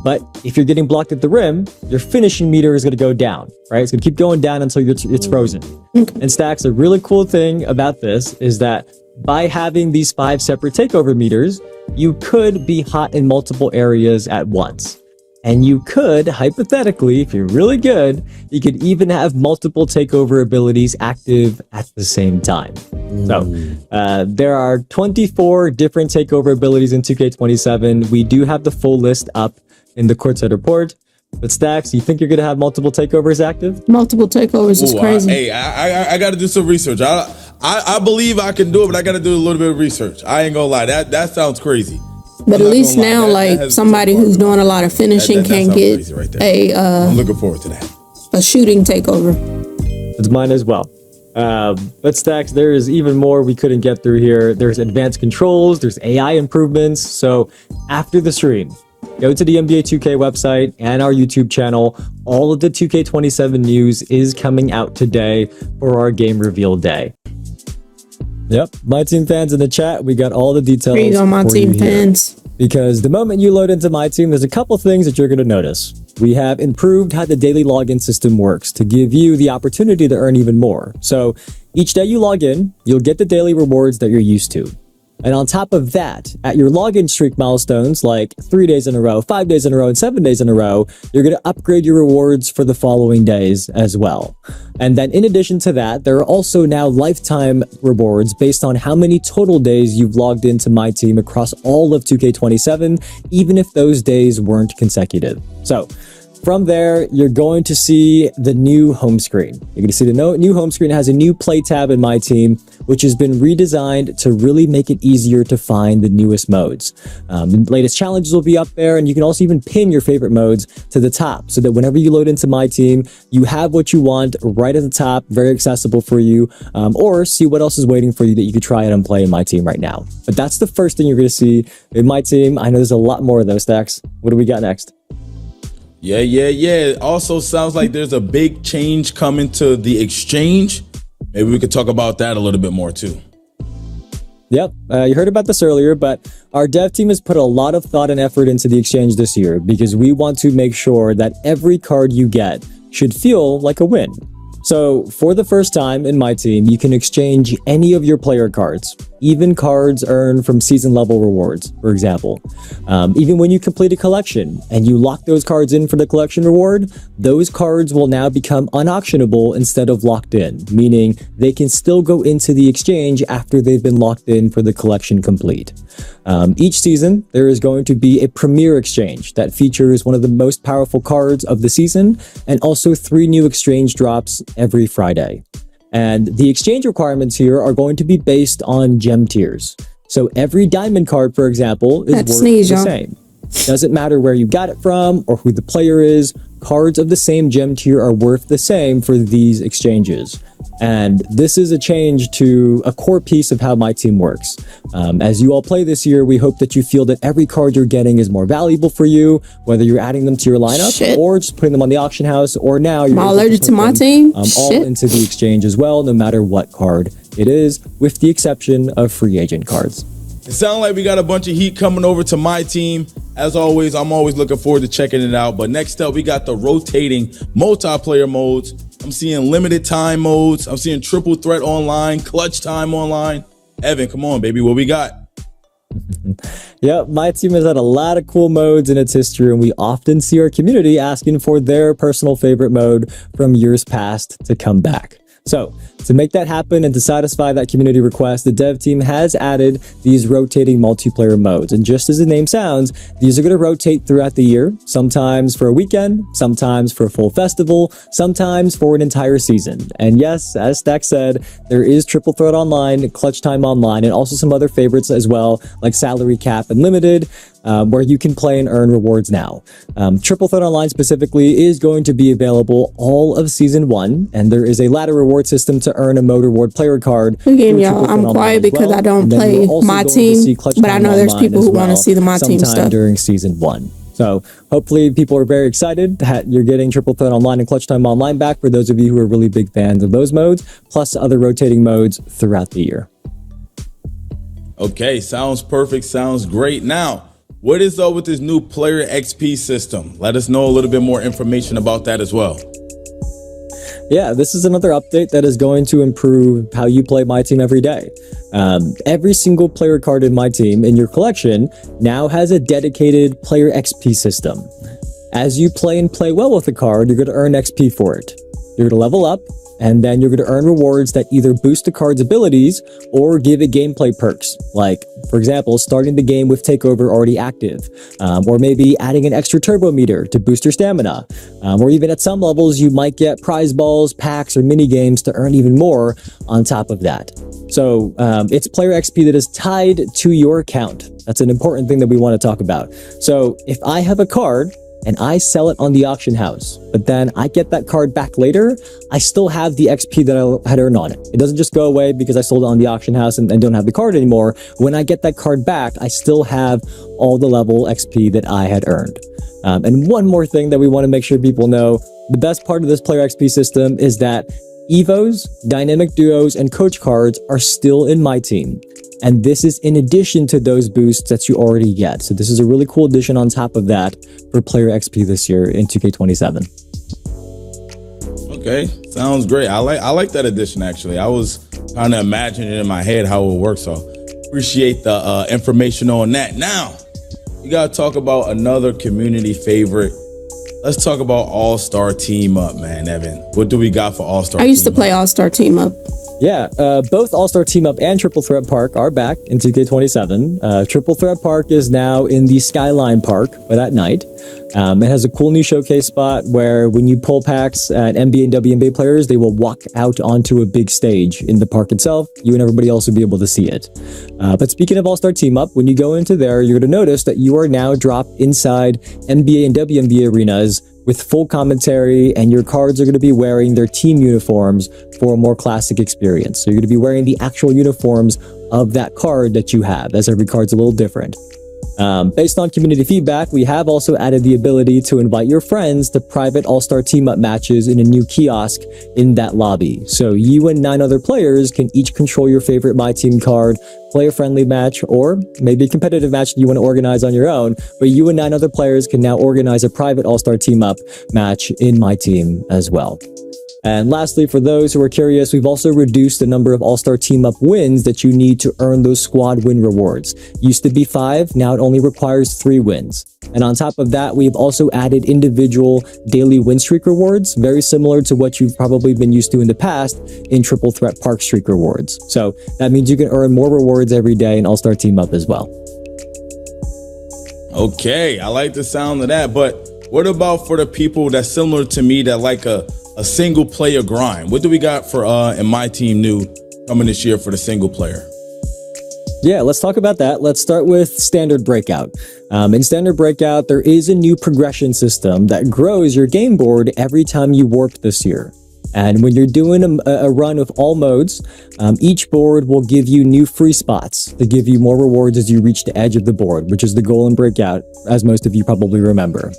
But if you're getting blocked at the rim, your finishing meter is going to go down, right? It's going to keep going down until it's frozen. And Stacks, a really cool thing about this is that by having these 5 separate takeover meters, you could be hot in multiple areas at once. And you could, hypothetically, if you're really good, you could even have multiple takeover abilities active at the same time. So there are 24 different takeover abilities in 2K27. We do have the full list up in the courtside report. But Stacks, you think you're going to have multiple takeovers active? Multiple takeovers is crazy. I got to do some research. I believe I can do it, but I got to do a little bit of research. I ain't gonna lie. That sounds crazy. But at least now, like somebody who's doing a lot of finishing can get I'm looking forward to that. A shooting takeover. It's mine as well. But Stacks, there is even more we couldn't get through here. There's advanced controls, there's AI improvements. So after the stream, go to the NBA 2K website and our YouTube channel. All of the 2K27 news is coming out today for our game reveal day. Yep, My Team fans in the chat, we got all the details. Here you go, My Team fans. Because the moment you load into My Team, there's a couple things that you're going to notice. We have improved how the daily login system works to give you the opportunity to earn even more. So each day you log in, you'll get the daily rewards that you're used to. And on top of that, at your login streak milestones, like 3 days in a row, 5 days in a row, and 7 days in a row, you're going to upgrade your rewards for the following days as well. And then in addition to that, there are also now lifetime rewards based on how many total days you've logged into My Team across all of 2K27, even if those days weren't consecutive. So from there, you're going to see the new home screen. You're going to see the new home screen has a new play tab in My Team, which has been redesigned to really make it easier to find the newest modes. The latest challenges will be up there, and you can also even pin your favorite modes to the top so that whenever you load into My Team, you have what you want right at the top, very accessible for you, or see what else is waiting for you that you could try it and play in My Team right now. But that's the first thing you're going to see in My Team. I know there's a lot more of those, Stacks. What do we got next? Yeah. It also sounds like there's a big change coming to the exchange. Maybe we could talk about that a little bit more too. Yep, you heard about this earlier, but our dev team has put a lot of thought and effort into the exchange this year because we want to make sure that every card you get should feel like a win. So for the first time in My Team, you can exchange any of your player cards, even cards earned from season level rewards, for example. Even when you complete a collection and you lock those cards in for the collection reward, those cards will now become unauctionable instead of locked in, meaning they can still go into the exchange after they've been locked in for the collection complete. Each season, there is going to be a premier exchange that features one of the most powerful cards of the season and also 3 new exchange drops every Friday. And the exchange requirements here are going to be based on gem tiers. So every diamond card, for example, is worth the same. Doesn't matter where you got it from or who the player is, cards of the same gem tier are worth the same for these exchanges. And this is a change to a core piece of how My Team works. As you all play this year, we hope that you feel that every card you're getting is more valuable for you, whether you're adding them to your lineup or just putting them on the auction house, or now you're allergic to My Team all into the exchange as well, no matter what card it is, with the exception of free agent cards. It sounds like we got a bunch of heat coming over to My Team. As always, I'm always looking forward to checking it out. But next up, we got the rotating multiplayer modes. I'm seeing limited time modes. I'm seeing triple threat online, clutch time online. Evan, come on, baby. What we got? Yep, My Team has had a lot of cool modes in its history, and we often see our community asking for their personal favorite mode from years past to come back. So to make that happen and to satisfy that community request, the dev team has added these rotating multiplayer modes. And just as the name sounds, these are going to rotate throughout the year, sometimes for a weekend, sometimes for a full festival, sometimes for an entire season. And yes, as Stack said, there is Triple Threat Online, Clutch Time Online, and also some other favorites as well, like Salary Cap and Limited, where you can play and earn rewards now. Triple Threat Online specifically is going to be available all of Season 1, and there is a ladder reward system to earn a mode reward player card. Again, y'all, I'm quiet because I don't play My Team, but I know there's people who want to see the My Team stuff during Season 1. So hopefully people are very excited that you're getting Triple Threat Online and Clutch Time Online back for those of you who are really big fans of those modes, plus other rotating modes throughout the year. Okay, sounds perfect, sounds great. Now, what is up with this new player XP system? Let us know a little bit more information about that as well. Yeah, this is another update that is going to improve how you play My Team every day. Every single player card in My Team in your collection now has a dedicated player XP system. As you play and play well with the card, you're going to earn XP for it. You're going to level up, and then you're going to earn rewards that either boost the card's abilities or give it gameplay perks. Like, for example, starting the game with Takeover already active, or maybe adding an extra turbo meter to boost your stamina, or even at some levels, you might get prize balls, packs, or mini games to earn even more on top of that. So it's player XP that is tied to your account. That's an important thing that we want to talk about. So if I have a card and I sell it on the auction house, but then I get that card back later, I still have the XP that I had earned on it. It doesn't just go away because I sold it on the auction house and don't have the card anymore. When I get that card back, I still have all the level XP that I had earned. And one more thing that we want to make sure people know, the best part of this player XP system is that Evos, Dynamic Duos, and Coach cards are still in my team. And this is in addition to those boosts that you already get. So this is a really cool addition on top of that for player XP this year in 2K27. Okay, sounds great. I like that addition, actually. I was kind of imagining it in my head how it would work, so appreciate the information on that. Now, we got to talk about another community favorite. Let's talk about All-Star Team Up, man, Evan. What do we got for All-Star Team Up? I used to play All-Star Team Up. Yeah, both All-Star Team Up and Triple Threat Park are back in 2K27. Triple Threat Park is now in the Skyline Park, but at night. It has a cool new showcase spot where when you pull packs at NBA and WNBA players, they will walk out onto a big stage in the park itself. You and everybody else will be able to see it. But speaking of All-Star Team Up, when you go into there, you're going to notice that you are now dropped inside NBA and WNBA arenas with full commentary, and your cards are going to be wearing their team uniforms for a more classic experience. So you're going to be wearing the actual uniforms of that card that you have, as every card's a little different. Based on community feedback, we have also added the ability to invite your friends to private All-Star Team Up matches in a new kiosk in that lobby. So you and 9 other players can each control your favorite My Team card, play a friendly match, or maybe a competitive match that you want to organize on your own, but you and 9 other players can now organize a private All-Star Team Up match in My Team as well. And lastly, for those who are curious, we've also reduced the number of All-Star Team Up wins that you need to earn those squad win rewards. Used to be 5, now it only requires 3 wins. And on top of that, we've also added individual daily win streak rewards, very similar to what you've probably been used to in the past in Triple Threat Park streak rewards. So that means you can earn more rewards every day in All-Star Team Up as well. Okay, I like the sound of that, but what about for the people that's similar to me that like a single player grind? What do we got for in My Team new coming this year for the single player? Yeah, let's talk about that. Let's start with Standard Breakout. In Standard Breakout, there is a new progression system that grows your game board every time you warp this year. And when you're doing a run of all modes, each board will give you new free spots that give you more rewards as you reach the edge of the board, which is the goal in Breakout, as most of you probably remember.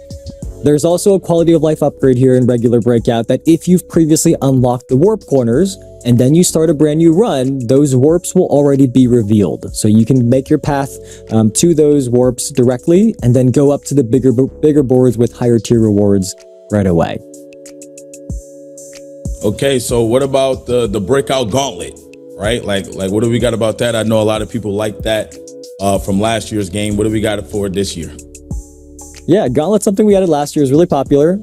There's also a quality of life upgrade here in regular Breakout that if you've previously unlocked the warp corners and then you start a brand new run, those warps will already be revealed. So you can make your path to those warps directly and then go up to the bigger boards with higher tier rewards right away. Okay, so what about the Breakout Gauntlet, right? Like what do we got about that? I know a lot of people like that from last year's game. What do we got for this year? Yeah, Gauntlet's something we added last year. Is really popular.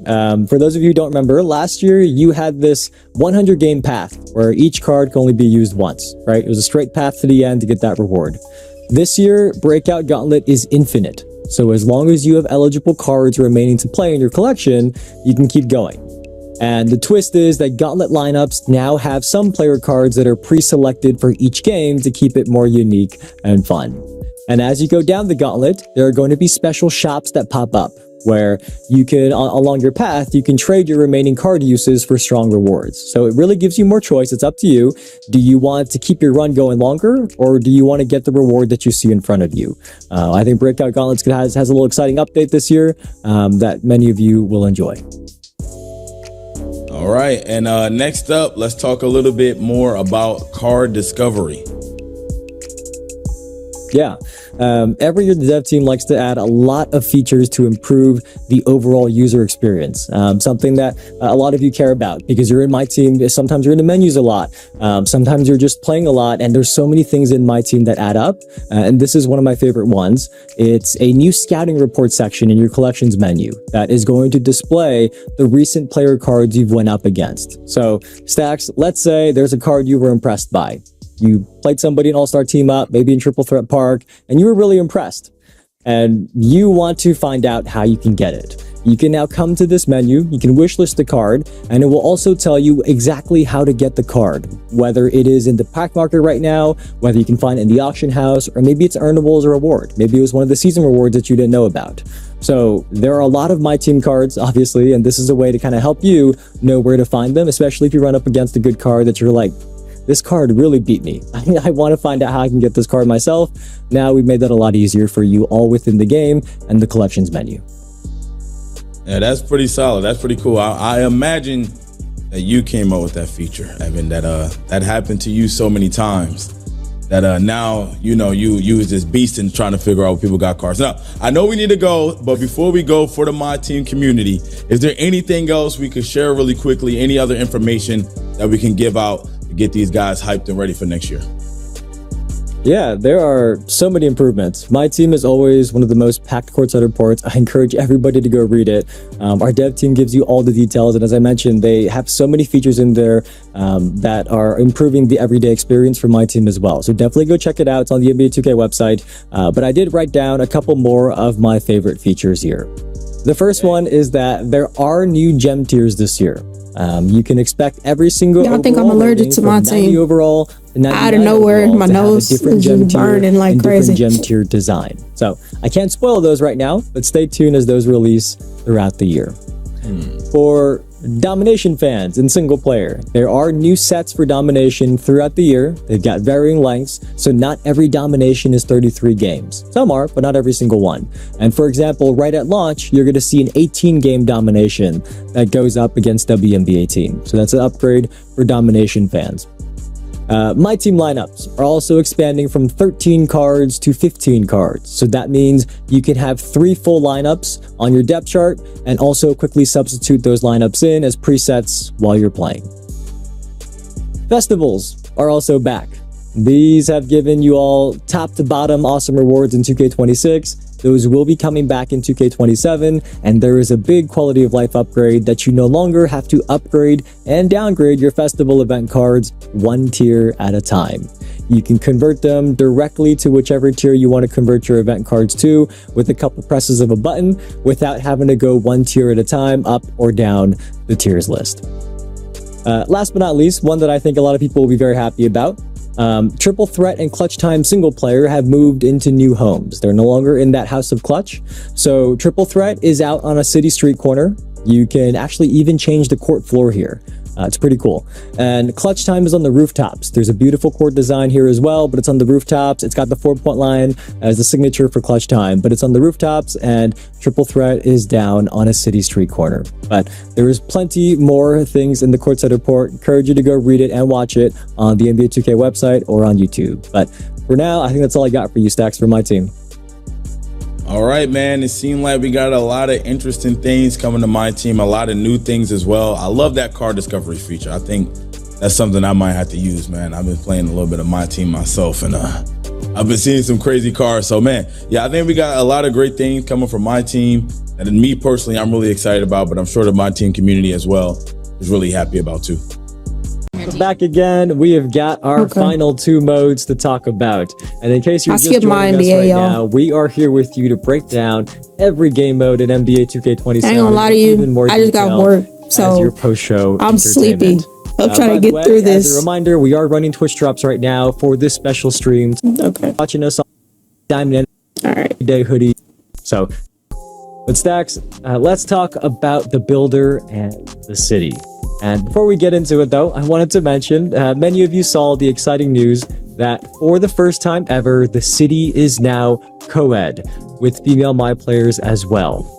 For those of you who don't remember, last year you had this 100 game path where each card can only be used once, right? It was a straight path to the end to get that reward. This year, Breakout Gauntlet is infinite. So as long as you have eligible cards remaining to play in your collection, you can keep going. And the twist is that Gauntlet lineups now have some player cards that are pre-selected for each game to keep it more unique and fun. And as you go down the Gauntlet, there are going to be special shops that pop up where you can, along your path, you can trade your remaining card uses for strong rewards. So it really gives you more choice. It's up to you. Do you want to keep your run going longer, or do you want to get the reward that you see in front of you? I think Breakout Gauntlets has a little exciting update this year that many of you will enjoy. All right, and next up, let's talk a little bit more about card discovery. Yeah, Every year the dev team likes to add a lot of features to improve the overall user experience. Something that a lot of you care about because you're in my team. Sometimes you're in the menus a lot. Sometimes you're just playing a lot, and there's so many things in my team that add up. And this is one of my favorite ones. It's a new scouting report section in your collections menu that is going to display the recent player cards you've went up against. So Stacks, let's say there's a card you were impressed by. You played somebody in All-Star Team Up, maybe in Triple Threat Park, and you were really impressed. And you want to find out how you can get it. You can now come to this menu, you can wishlist the card, and it will also tell you exactly how to get the card, whether it is in the pack market right now, whether you can find it in the auction house, or maybe it's earnable as a reward. Maybe it was one of the season rewards that you didn't know about. So there are a lot of my team cards, obviously, and this is a way to kind of help you know where to find them, especially if you run up against a good card that you're like, this card really beat me. I want to find out how I can get this card myself. Now we've made that a lot easier for you all within the game and the collections menu. Yeah, that's pretty solid. That's pretty cool. I imagine that you came up with that feature, Evan, that happened to you so many times that now, you use this beast in trying to figure out what people got cards. Now, I know we need to go, but before we go, for the My Team community, is there anything else we could share really quickly? Any other information that we can give out to get these guys hyped and ready for next year? Yeah, there are so many improvements. My team is always one of the most packed courtside reports. I encourage everybody to go read it. Our dev team gives you all the details, and as I mentioned, they have so many features in there that are improving the everyday experience for my team as well. So definitely go check it out. It's on the NBA 2K website. But I did write down a couple more of my favorite features here. The first one is that there are new gem tiers this year. You can expect every single. I think I'm allergic to my team. Overall, out of nowhere, my nose is just burning like crazy. Different gem tier design. So I can't spoil those right now, but stay tuned as those release throughout the year. For Domination fans in single player, there are new sets for Domination throughout the year. They've got varying lengths, so not every Domination is 33 games. Some are, but not every single one. And for example, right at launch, you're going to see an 18-game Domination that goes up against WNBA team. So that's an upgrade for Domination fans. My team lineups are also expanding from 13 cards to 15 cards. So that means you can have 3 full lineups on your depth chart and also quickly substitute those lineups in as presets while you're playing. Festivals are also back. These have given you all top to bottom awesome rewards in 2K26. Those will be coming back in 2K27, and there is a big quality of life upgrade that you no longer have to upgrade and downgrade your festival event cards one tier at a time. You can convert them directly to whichever tier you want to convert your event cards to with a couple presses of a button without having to go one tier at a time up or down the tiers list. Last but not least, one that I think a lot of people will be very happy about. Triple Threat and Clutch Time single player have moved into new homes. They're no longer in that house of Clutch. So Triple Threat is out on a city street corner. You can actually even change the court floor here. It's pretty cool. And Clutch Time is on the rooftops. There's a beautiful court design here as well, but it's on the rooftops. It's got the 4-point line as the signature for Clutch Time, but it's on the rooftops, and Triple Threat is down on a city street corner. But there is plenty more things in the courtside report. Encourage you to go read it and watch it on the NBA 2K website or on YouTube. But for now, I think that's all I got for you, Stacks, for my team. All right, man. It seemed like we got a lot of interesting things coming to my team, a lot of new things as well. I love that card discovery feature. I think that's something I might have to use, man. I've been playing a little bit of my team myself, and I've been seeing some crazy cards. So, man, yeah, I think we got a lot of great things coming from my team. And me personally, I'm really excited about, but I'm sure the my team community as well is really happy about too. Back again, we have got our final 2 modes to talk about. And in case you're just joining us right now, we are here with you to break down every game mode in NBA 2K27. I ain't gonna lie to you, I just got work, so your post-show I'm sleepy. I'm trying to get through this. As a reminder, we are running Twitch drops right now for this special stream. Okay. Watching us on Diamond Day hoodie. So, but Stacks, let's talk about the builder and the city. And before we get into it, though, I wanted to mention, many of you saw the exciting news that for the first time ever, the city is now co-ed with female My players as well.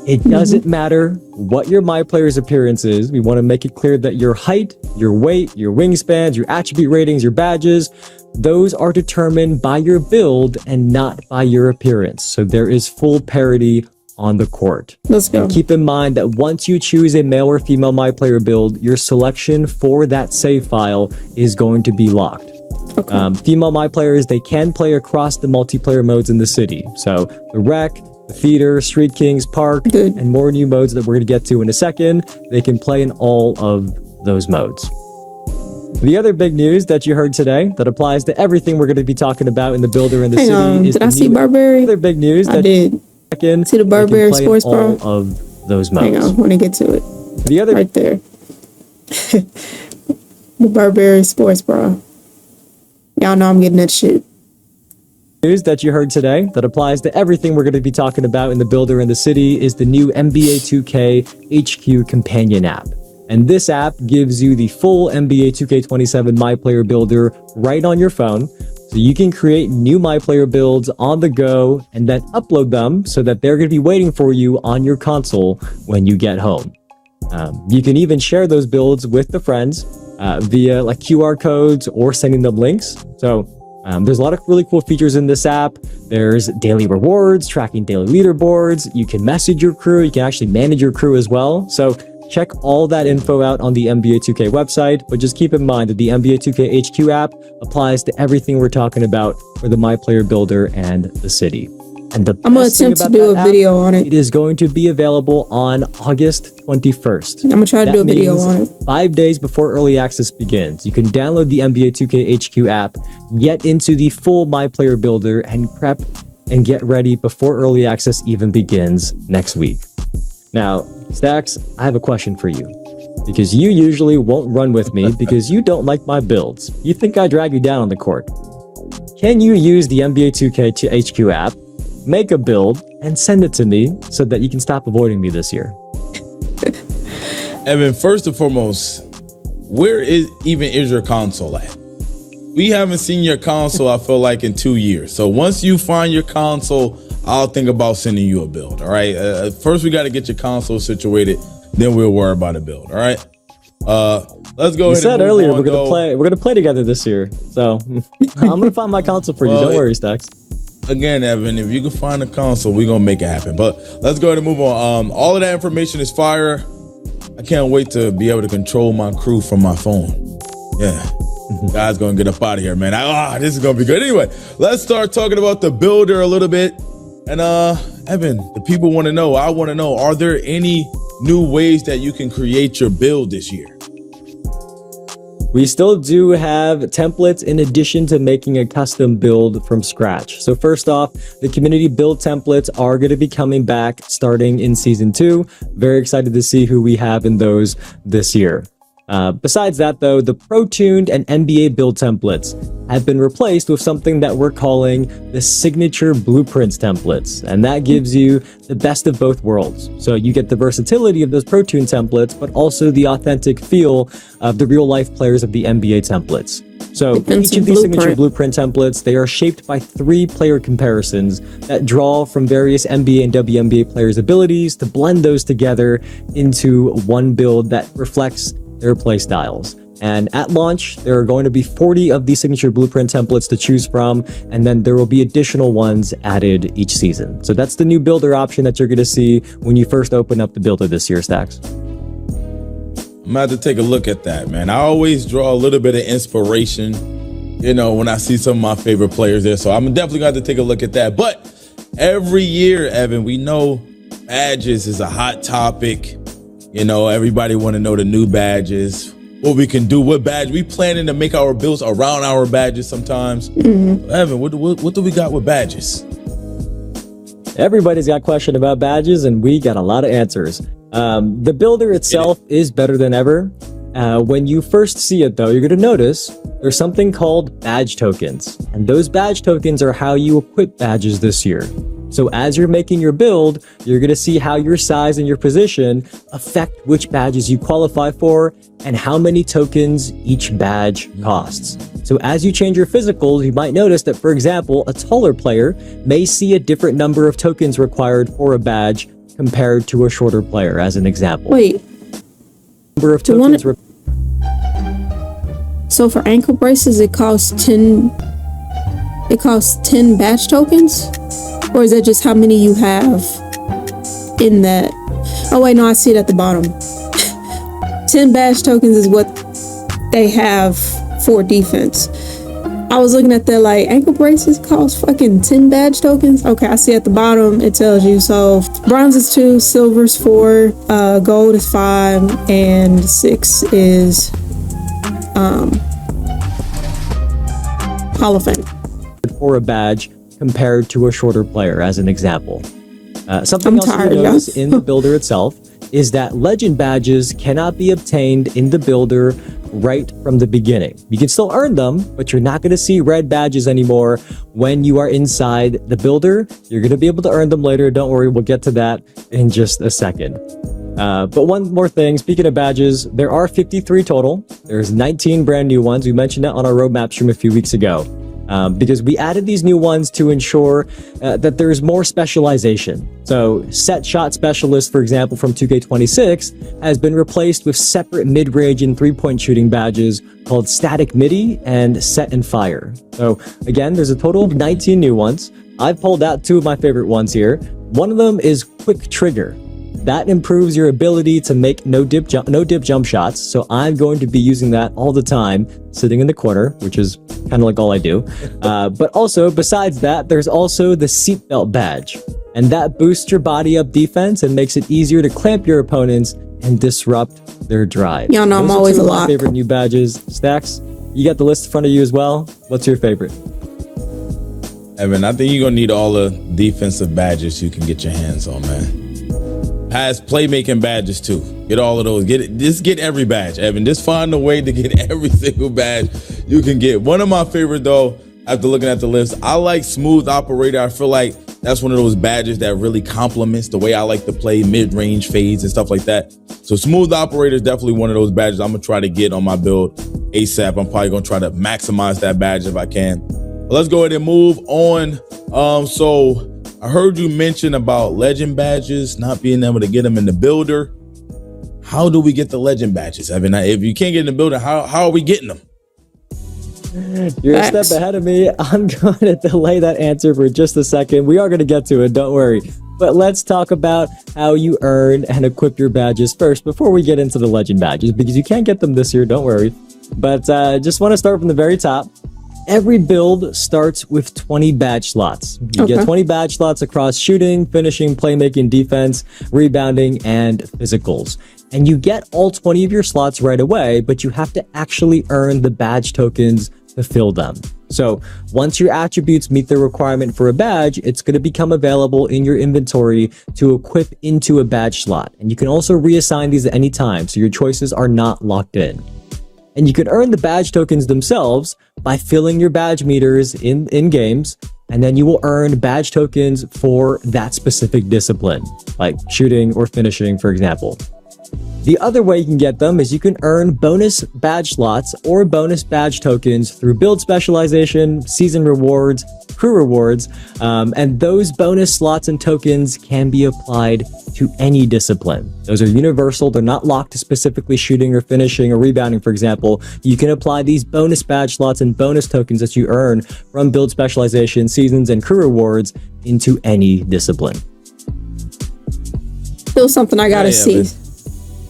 It doesn't matter what your My Player's appearance is. We want to make it clear that your height, your weight, your wingspans, your attribute ratings, your badges, those are determined by your build and not by your appearance. So there is full parity on the court. Let's go. And keep in mind that once you choose a male or female My Player build, your selection for that save file is going to be locked. Okay. Female My Players, they can play across the multiplayer modes in the city. So the Rec, the Theater, Street Kings, Park, and more new modes that we're going to get to in a second, they can play in all of those modes. The other big news that you heard today that applies to everything we're going to be talking about in the builder in the city is did I see Barbary? Other big news that I did. See the Barbary Sports Bra? All of those modes. Hang on, when I get to it. The other right there. The Barbary Sports Bra. Y'all know I'm getting that shit. News that you heard today that applies to everything we're going to be talking about in the builder in the city is the new NBA 2K HQ companion app. And this app gives you the full NBA 2K27 My Player builder right on your phone. So you can create new My Player builds on the go and then upload them so that they're going to be waiting for you on your console when you get home. You can even share those builds with the friends via like QR codes or sending them links. So there's a lot of really cool features in this app. There's daily rewards, tracking daily leaderboards. You can message your crew. You can actually manage your crew as well. So check all that info out on the NBA 2K website, but just keep in mind that the NBA 2K HQ app applies to everything we're talking about for the My Player Builder and the city. And I'm going to attempt to do a video on it. It is going to be available on August 21st. I'm going to try to do a video on it. 5 days before early access begins. You can download the NBA 2K HQ app, get into the full My Player Builder, and prep and get ready before early access even begins next week. Now, Stacks, I have a question for you. Because you usually won't run with me because you don't like my builds. You think I drag you down on the court. Can you use the NBA 2K HQ app, make a build, and send it to me so that you can stop avoiding me this year? Evan, first and foremost, where is your console at? We haven't seen your console, I feel like, in 2 years. So once you find your console, I'll think about sending you a build, all right? First, we got to get your console situated, then we'll worry about a build, all right? Let's go ahead. You said earlier we're gonna play together this year, so I'm gonna find my console for you. Don't worry, Stacks. Again, Evan, if you can find a console, we're gonna make it happen. But let's go ahead and move on. All of that information is fire. I can't wait to be able to control my crew from my phone. Yeah. Guys gonna get up out of here, man. This is gonna be good. Anyway, let's start talking about the builder a little bit. And Evan, the people want to know, I want to know, are there any new ways that you can create your build this year? We still do have templates in addition to making a custom build from scratch. So first off, the community build templates are going to be coming back starting in season 2. Very excited to see who we have in those this year. Besides that, though, the Pro-Tuned and NBA build templates have been replaced with something that we're calling the Signature Blueprints templates, and that gives you the best of both worlds. So you get the versatility of those Pro-Tuned templates, but also the authentic feel of the real-life players of the NBA templates. So each of these Signature Blueprint templates, they are shaped by 3 player comparisons that draw from various NBA and WNBA players' abilities to blend those together into one build that reflects their play styles. And at launch, there are going to be 40 of these Signature Blueprint templates to choose from, and then there will be additional ones added each season. So that's the new builder option that you're going to see when you first open up the builder this year, Stacks. I'm gonna have to take a look at that, man. I always draw a little bit of inspiration, when I see some of my favorite players there. So I'm definitely going to have to take a look at that. But every year, Evan, we know badges is a hot topic. Everybody want to know the new badges, what we can do, what badge. We planning to make our builds around our badges sometimes. Evan, what do we got with badges? Everybody's got a question about badges, and we got a lot of answers. The builder itself is better than ever. When you first see it, though, you're going to notice there's something called badge tokens. And those badge tokens are how you equip badges this year. So as you're making your build, you're going to see how your size and your position affect which badges you qualify for and how many tokens each badge costs. So as you change your physicals, you might notice that, for example, a taller player may see a different number of tokens required for a badge compared to a shorter player, as an example. Wait. Number of tokens. So for ankle braces, it costs 10. It costs 10 badge tokens, or is that just how many you have in that? Oh wait, no, I see it at the bottom. 10 badge tokens is what they have for defense. I was looking at that like ankle braces cost fucking 10 badge tokens. Okay, I see at the bottom it tells you. So bronze is 2, silver's 4, gold is 5, and 6 is Hall of Fame. For a badge compared to a shorter player, as an example. Something else you notice in the builder itself is that legend badges cannot be obtained in the builder right from the beginning. You can still earn them, but you're not going to see red badges anymore when you are inside the builder. You're going to be able to earn them later. Don't worry, we'll get to that in just a second. But one more thing, speaking of badges, there are 53 total. There's 19 brand new ones. We mentioned that on our roadmap stream a few weeks ago. Because we added these new ones to ensure that there's more specialization. So set shot specialist, for example, from 2K26 has been replaced with separate mid-range and three-point shooting badges called static midi and set and fire. So again, there's a total of 19 new ones. I've pulled out 2 of my favorite ones here. One of them is quick trigger. That improves your ability to make no dip jump shots. So I'm going to be using that all the time, sitting in the corner, which is kind of like all I do. But also, besides that, there's also the seatbelt badge. And that boosts your body up defense and makes it easier to clamp your opponents and disrupt their drive. Y'all know I'm always a lot. My favorite new badges. Stacks, you got the list in front of you as well. What's your favorite? Evan, I think you're going to need all the defensive badges you can get your hands on, man. Has playmaking badges too. Get all of those. Just get every badge, Evan. Just find a way to get every single badge you can get. One of my favorite though, after looking at the list, I like smooth operator. I feel like that's one of those badges that really complements the way I like to play mid-range fades and stuff like that. So smooth operator is definitely one of those badges I'm gonna try to get on my build ASAP. I'm probably gonna try to maximize that badge if I can. But let's go ahead and move on. So I heard you mention about legend badges, not being able to get them in the builder. How do we get the legend badges, Evan? If you can't get in the builder, how are we getting them? You're a step ahead of me. I'm going to delay that answer for just a second. We are going to get to it, don't worry. But let's talk about how you earn and equip your badges first before we get into the legend badges, because you can't get them this year, don't worry. But just want to start from the very top. Every build starts with 20 badge slots. You get 20 badge slots across shooting, finishing, playmaking, defense, rebounding, and physicals. And you get all 20 of your slots right away, but you have to actually earn the badge tokens to fill them. So once your attributes meet the requirement for a badge, it's going to become available in your inventory to equip into a badge slot. And you can also reassign these at any time, so your choices are not locked in. And you can earn the badge tokens themselves by filling your badge meters in games, and then you will earn badge tokens for that specific discipline, like shooting or finishing, for example. The other way you can get them is you can earn bonus badge slots or bonus badge tokens through build specialization, season rewards, crew rewards, and those bonus slots and tokens can be applied to any discipline. Those are universal. They're not locked to specifically shooting or finishing or rebounding, for example. You can apply these bonus badge slots and bonus tokens that you earn from build specialization, seasons, and crew rewards into any discipline. Still something I gotta see.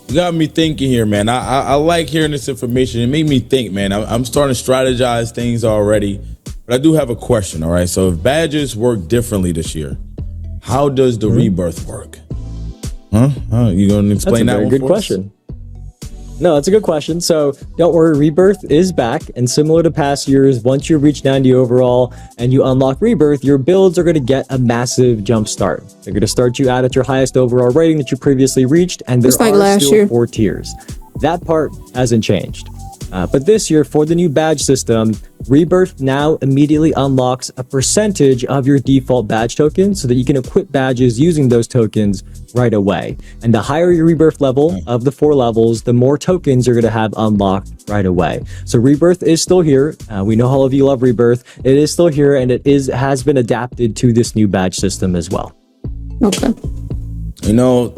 You got me thinking here, man. I like hearing this information. It made me think, man. I'm starting to strategize things already. But I do have a question, all right? So if badges work differently this year, how does the rebirth work? You going to explain that one? That's a very good question. No, that's a good question. So don't worry, Rebirth is back. And similar to past years, once you reach 90 overall and you unlock Rebirth, your builds are going to get a massive jump start. They're going to start you out at your highest overall rating that you previously reached. And there are still 4 tiers. That part hasn't changed. But this year, for the new badge system, Rebirth now immediately unlocks a percentage of your default badge tokens so that you can equip badges using those tokens right away. And the higher your Rebirth level of the 4 levels, the more tokens you're going to have unlocked right away. So Rebirth is still here. We know all of you love Rebirth. It is still here, and it has been adapted to this new badge system as well. Okay. You know,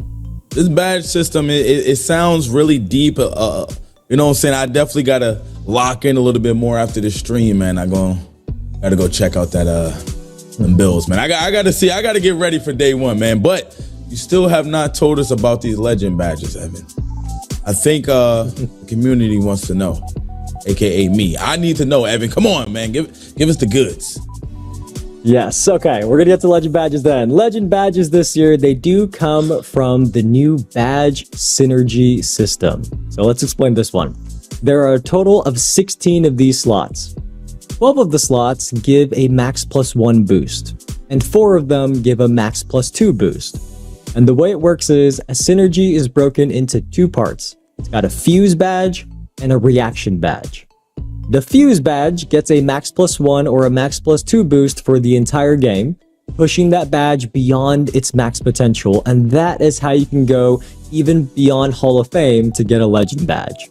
this badge system, it sounds really deep. You know what I'm saying? I definitely got to lock in a little bit more after the stream, man. Gotta go check out that them bills, man. I got to see. I got to get ready for day one, man. But you still have not told us about these legend badges, Evan. I think the community wants to know, aka me. I need to know, Evan. Come on, man. Give us the goods. Yes, okay, we're gonna get to legend badges then. Legend badges this year, they do come from the new badge synergy system. So let's explain this one. There are a total of 16 of these slots. 12 of the slots give a max +1 boost, and 4 of them give a max +2 boost. And the way it works is a synergy is broken into 2 parts. It's got a fuse badge and a reaction badge. The fuse badge gets a max +1 or a max +2 boost for the entire game, pushing that badge beyond its max potential, and that is how you can go even beyond Hall of Fame to get a legend badge.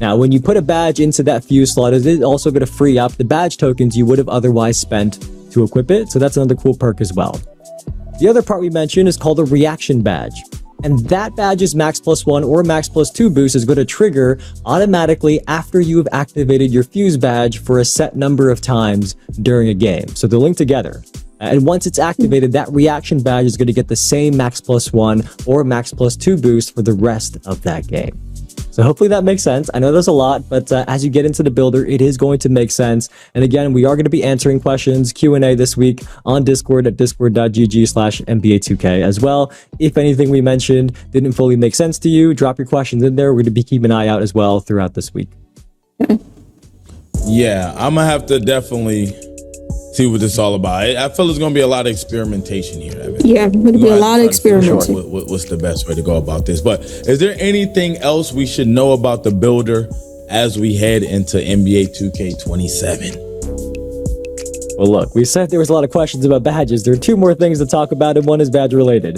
Now, when you put a badge into that fuse slot, it is also going to free up the badge tokens you would have otherwise spent to equip it, so that's another cool perk as well. The other part we mentioned is called a reaction badge. And that badge's max +1 or max +2 boost is going to trigger automatically after you have activated your fuse badge for a set number of times during a game. So they're linked together. And once it's activated, that reaction badge is going to get the same max +1 or max +2 boost for the rest of that game. So hopefully that makes sense. I know there's a lot, but as you get into the builder, it is going to make sense. And again, we are going to be answering questions, Q&A this week on Discord at discord.gg/NBA2K as well. If anything we mentioned didn't fully make sense to you, drop your questions in there. We're going to be keeping an eye out as well throughout this week. Yeah, I'm going to have to definitely see what this is all about. I feel there's going to be a lot of experimentation here. Evan. Yeah, it'll be a lot of experimentation. What's the best way to go about this? But is there anything else we should know about the builder as we head into NBA 2K27? Well, look, we said there was a lot of questions about badges. There are 2 more things to talk about, and one is badge related.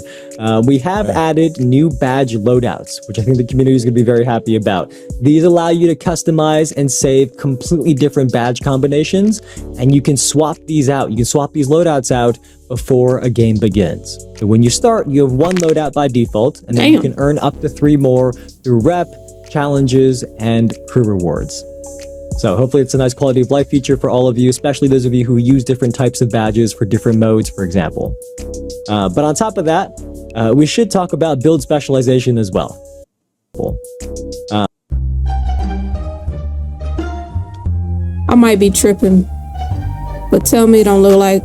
We have added new badge loadouts, which I think the community is going to be very happy about. These allow you to customize and save completely different badge combinations, and you can swap these out. You can swap these loadouts out before a game begins. So when you start, you have 1 loadout by default, and then you can earn up to 3 more through rep, challenges, and crew rewards. So hopefully it's a nice quality of life feature for all of you, especially those of you who use different types of badges for different modes, for example. But on top of that, we should talk about build specialization as well. I might be tripping, but tell me it don't look like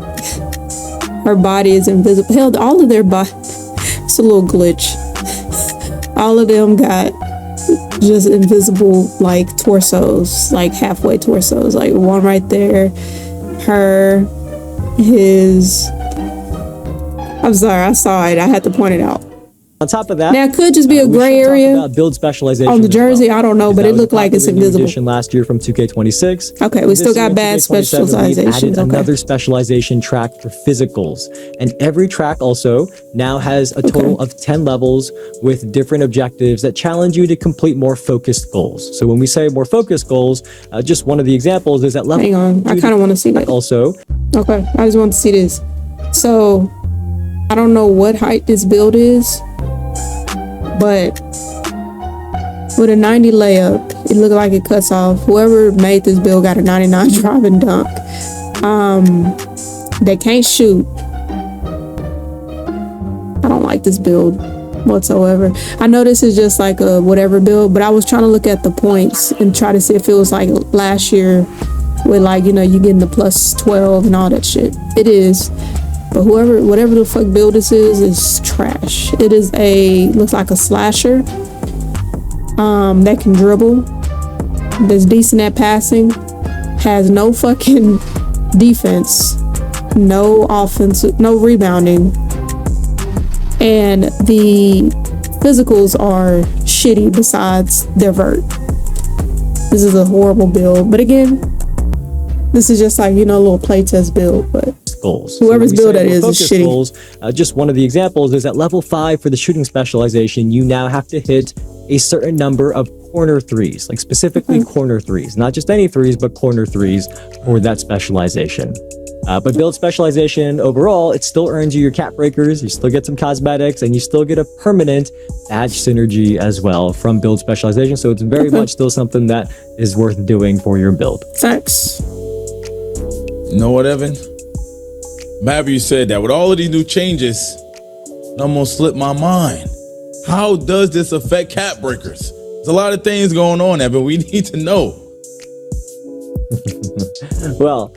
her body is invisible. Hell, all of their body, it's a little glitch. All of them got just invisible like torsos, like halfway torsos, like one right there, her, his. I'm sorry, I saw it, I had to point it out. On top of that, now it could just be a gray area build specialization on the jersey. I don't know, but it looked like it's invisible. Last year from 2K26. Okay, we still got bad specializations. Another specialization track for physicals, and every track also now has a total of 10 levels with different objectives that challenge you to complete more focused goals. So when we say more focused goals, just one of the examples is at level. Hang on, I kind of want to see that. Also, okay, I just want to see this. So I don't know what height this build is, but with a 90 layup, it looked like it cuts off. Whoever made this build got a 99 drive and dunk. They can't shoot. I don't like this build whatsoever. I know this is just like a whatever build, but I was trying to look at the points and try to see if it was like last year with like, you know, you getting the +12 and all that shit. It is. But whatever the fuck build this is trash. It is looks like a slasher that can dribble, that's decent at passing, has no fucking defense, no offense, no rebounding, and the physicals are shitty besides their vert. This is a horrible build, but again, this is just like, you know, a little playtest build, but goals. Whoever's build that is shitty. Goals, just one of the examples is at level 5 for the shooting specialization, you now have to hit a certain number of corner threes, like specifically corner threes, not just any threes, but corner threes for that specialization. But build specialization overall, it still earns you your cap breakers, you still get some cosmetics, and you still get a permanent badge synergy as well from build specialization. So it's very much still something that is worth doing for your build. Thanks. You know what, Evan? I'm happy you said that. With all of these new changes, it almost slipped my mind. How does this affect cap breakers? There's a lot of things going on, Evan. We need to know. Well,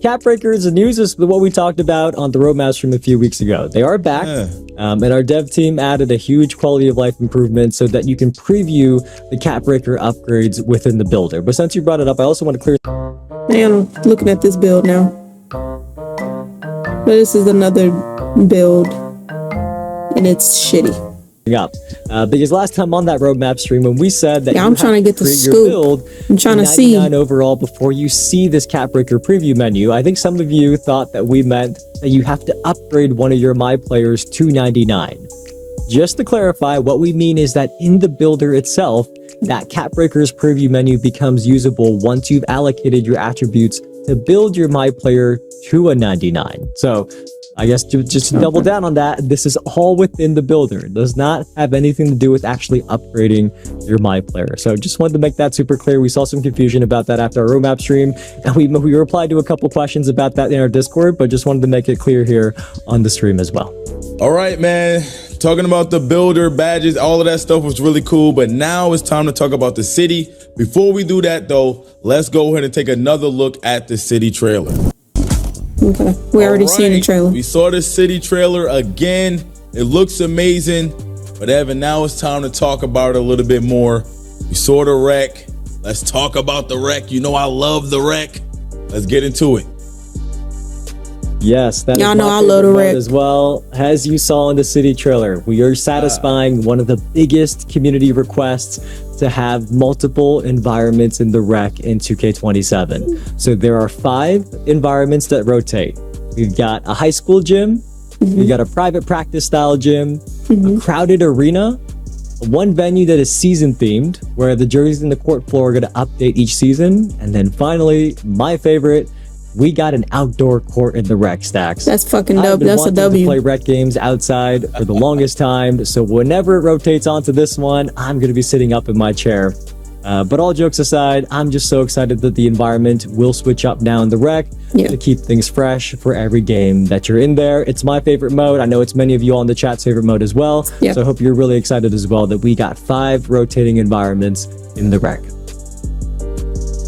cap breakers, the news is what we talked about on the roadmap stream a few weeks ago. They are back, and our dev team added a huge quality of life improvement so that you can preview the cap breaker upgrades within the builder. But since you brought it up, I also want to clear. Man, I'm looking at this build now. But this is another build, and it's shitty. Up because last time on that roadmap stream when we said that I'm trying to get the scoop. Your build, I'm trying to see overall before you see this cap breaker preview menu. I think some of you thought that we meant that you have to upgrade one of your My Players to 99. Just to clarify, what we mean is that in the builder itself, that cap breakers preview menu becomes usable once you've allocated your attributes to build your My Player to a 99. So I guess just to double down on that, this is all within the builder. It does not have anything to do with actually upgrading your My Player. So just wanted to make that super clear. We saw some confusion about that after our roadmap stream, and we replied to a couple questions about that in our Discord, but just wanted to make it clear here on the stream as well. All right, man. Talking about the builder badges, all of that stuff was really cool, but now it's time to talk about the city. Before we do that, though, let's go ahead and take another look at the city trailer. Okay, we already seen the trailer. We saw the city trailer again. It looks amazing. But Evan, now it's time to talk about it a little bit more. We saw the wreck. Let's talk about the wreck. You know I love the wreck. Let's get into it. Yes, that y'all know I love the wreck as well. As you saw in the city trailer, we are satisfying one of the biggest community requests to have multiple environments in the wreck in 2K27. So there are 5 environments that rotate. We've got a high school gym, we've got a private practice style gym, a crowded arena, one venue that is season themed, where the jerseys in the court floor are going to update each season, and then finally, my favorite, we got an outdoor court in the rec stacks. That's fucking dope. That's a W. To play rec games outside for the longest time. So whenever it rotates onto this one, I'm going to be sitting up in my chair. But all jokes aside, I'm just so excited that the environment will switch up now in the rec to keep things fresh for every game that you're in there. It's my favorite mode. I know it's many of you all in the chat's favorite mode as well. So I hope you're really excited as well that we got 5 rotating environments in the rec.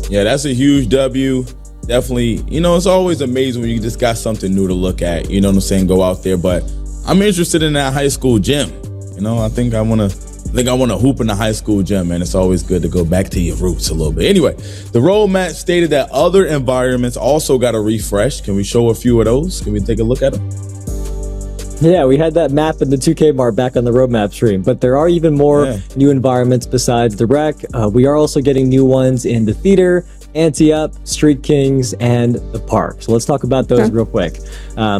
Yeah, that's a huge W. Definitely, you know, it's always amazing when you just got something new to look at, you know what I'm saying, go out there. But I'm interested in that high school gym. You know, I think I want to hoop in the high school gym, man. It's always good to go back to your roots a little bit. Anyway, the roadmap stated that other environments also got a refresh. Can we show a few of those? Can we take a look at them? Yeah, we had that map in the 2K Mart back on the roadmap stream, but there are even more new environments besides the rec. We are also getting new ones in the theater, Ante-Up, Street Kings, and the park. So let's talk about those real quick.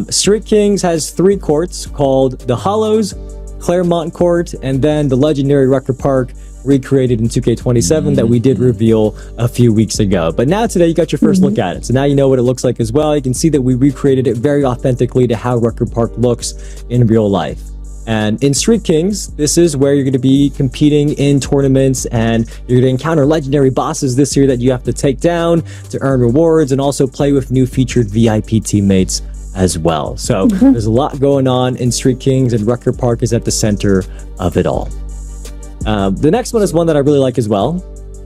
Street Kings has 3 courts called the Hollows, Claremont Court, and then the legendary Record Park recreated in 2K27 that we did reveal a few weeks ago. But now today you got your first look at it. So now you know what it looks like as well. You can see that we recreated it very authentically to how Record Park looks in real life. And in Street Kings, this is where you're going to be competing in tournaments, and you're going to encounter legendary bosses this year that you have to take down to earn rewards and also play with new featured VIP teammates as well. So there's a lot going on in Street Kings, and Record Park is at the center of it all. The next one is one that I really like as well.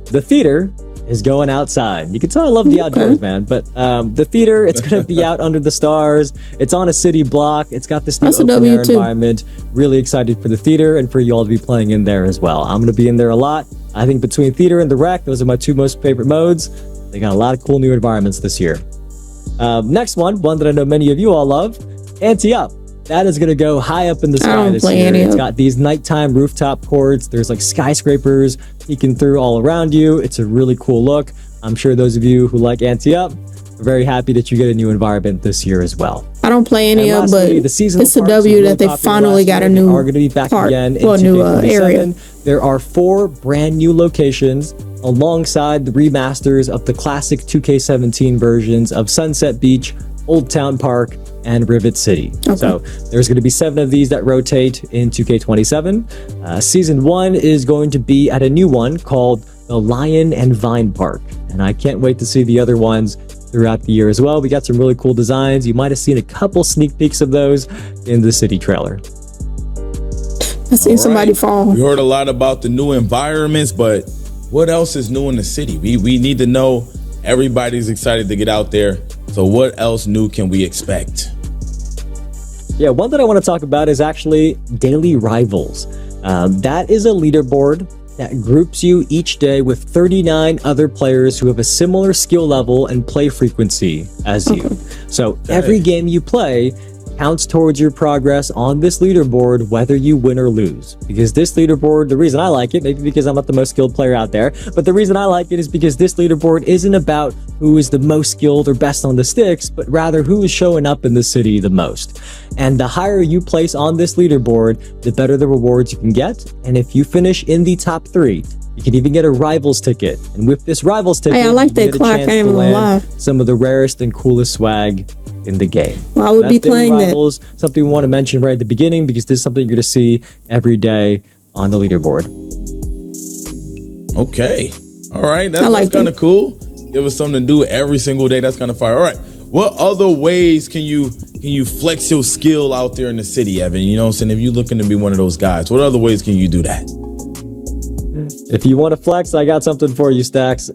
The theater is going outside. You can tell I love the outdoors, man. But the theater, it's going to be out under the stars. It's on a city block. It's got this new open air environment. Really excited for the theater and for you all to be playing in there as well. I'm going to be in there a lot. I think between theater and the rec, those are my 2 most favorite modes. They got a lot of cool new environments this year. Next one that I know many of you all love, Ante-Up. That is going to go high up in the sky this year. It's got these nighttime rooftop courts. There's like skyscrapers peeking through all around you. It's a really cool look. I'm sure those of you who like Ante-Up very happy that you get a new environment this year as well. I don't play any And of, but lastly, the seasonal it's a parks W were that they really popular finally last got a year and new are going to be back park, again in well, new 2K27. area. There are 4 brand new locations alongside the remasters of the classic 2K17 versions of Sunset Beach, Old Town Park, and Rivet City. Okay. So there's going to be 7 of these that rotate in 2K27. Season 1 is going to be at a new one called the Lion and Vine Park, and I can't wait to see the other ones throughout the year as well. We got some really cool designs. You might have seen a couple sneak peeks of those in the city trailer. I seen somebody fall. We heard a lot about the new environments, but what else is new in the city? We need to know. Everybody's excited to get out there. So what else new can we expect? Yeah, one that I want to talk about is actually Daily Rivals. That is a leaderboard that groups you each day with 39 other players who have a similar skill level and play frequency as you. So every game you play counts towards your progress on this leaderboard, whether you win or lose. Because this leaderboard, the reason I like it, maybe because I'm not the most skilled player out there, but the reason I like it is because this leaderboard isn't about who is the most skilled or best on the sticks, but rather who is showing up in the city the most. And the higher you place on this leaderboard, the better the rewards you can get. And if you finish in the top 3, you can even get a Rivals ticket. And with this Rivals ticket, Hey, I like you that get a clock. chance I ain't to gonna land lie. some of the rarest and coolest swag in the game. Well, I would That's be Daily playing that. Rivals, something we want to mention right at the beginning because this is something you're going to see every day on the leaderboard. Okay. All right. I like That's kind of cool. Give us something to do every single day. That's kind of fire. All right. What other ways can you flex your skill out there in the city, Evan? You know what I'm saying? If you're looking to be one of those guys, what other ways can you do that? If you want to flex, I got something for you, Stacks.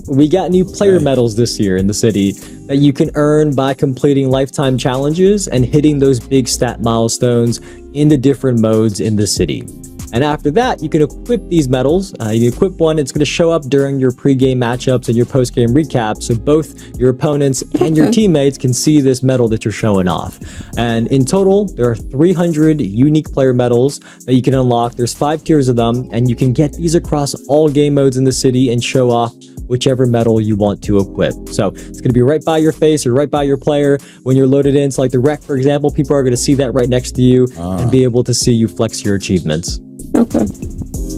We got new player medals this year in the city that you can earn by completing lifetime challenges and hitting those big stat milestones in the different modes in the city. And after that, you can equip these medals. You can equip one, it's going to show up during your pre-game matchups and your post-game recap, so both your opponents and your teammates can see this medal that you're showing off. And in total, there are 300 unique player medals that you can unlock. There's 5 tiers of them, and you can get these across all game modes in the city and show off whichever medal you want to equip. So it's going to be right by your face or right by your player when you're loaded in. So like the rec, for example, people are going to see that right next to you and be able to see you flex your achievements. Okay.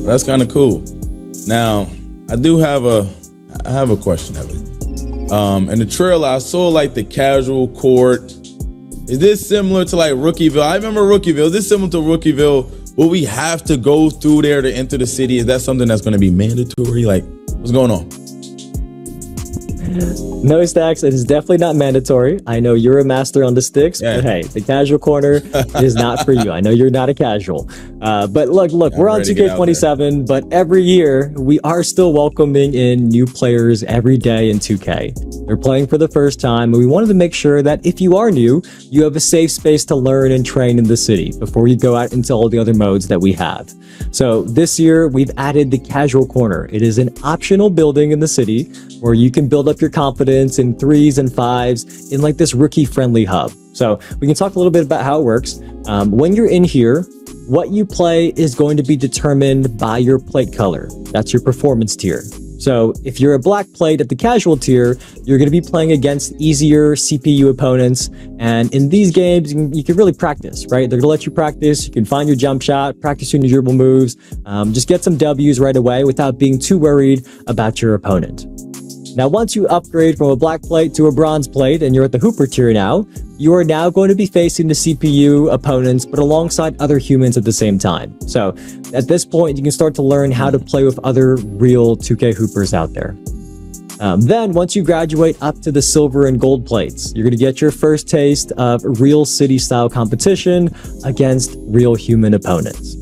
That's kind of cool. Now, I have a question, Evan. In the trailer, I saw like the casual court. Is this similar to like Rookieville? I remember Rookieville. Is this similar to Rookieville? Will we have to go through there to enter the city? Is that something that's going to be mandatory? Like, what's going on? No, Stacks, it is definitely not mandatory. I know you're a master on the sticks, but hey, the casual corner is not for you. I know you're not a casual. But look, we're on 2K27, but every year we are still welcoming in new players every day in 2K. They're playing for the first time, and we wanted to make sure that if you are new, you have a safe space to learn and train in the city before you go out into all the other modes that we have. So this year, we've added the casual corner. It is an optional building in the city where you can build up your confidence in 3s and 5s in like this rookie-friendly hub. So we can talk a little bit about how it works. When you're in here, what you play is going to be determined by your plate color. That's your performance tier. So if you're a black plate at the casual tier, you're going to be playing against easier CPU opponents. And in these games, you can really practice, right? They're going to let you practice. You can find your jump shot, practice your dribble moves, just get some W's right away without being too worried about your opponent. Now, once you upgrade from a black plate to a bronze plate and you're at the Hooper tier now, you are now going to be facing the CPU opponents, but alongside other humans at the same time. So at this point, you can start to learn how to play with other real 2K Hoopers out there. Then once you graduate up to the silver and gold plates, you're going to get your first taste of real city style competition against real human opponents.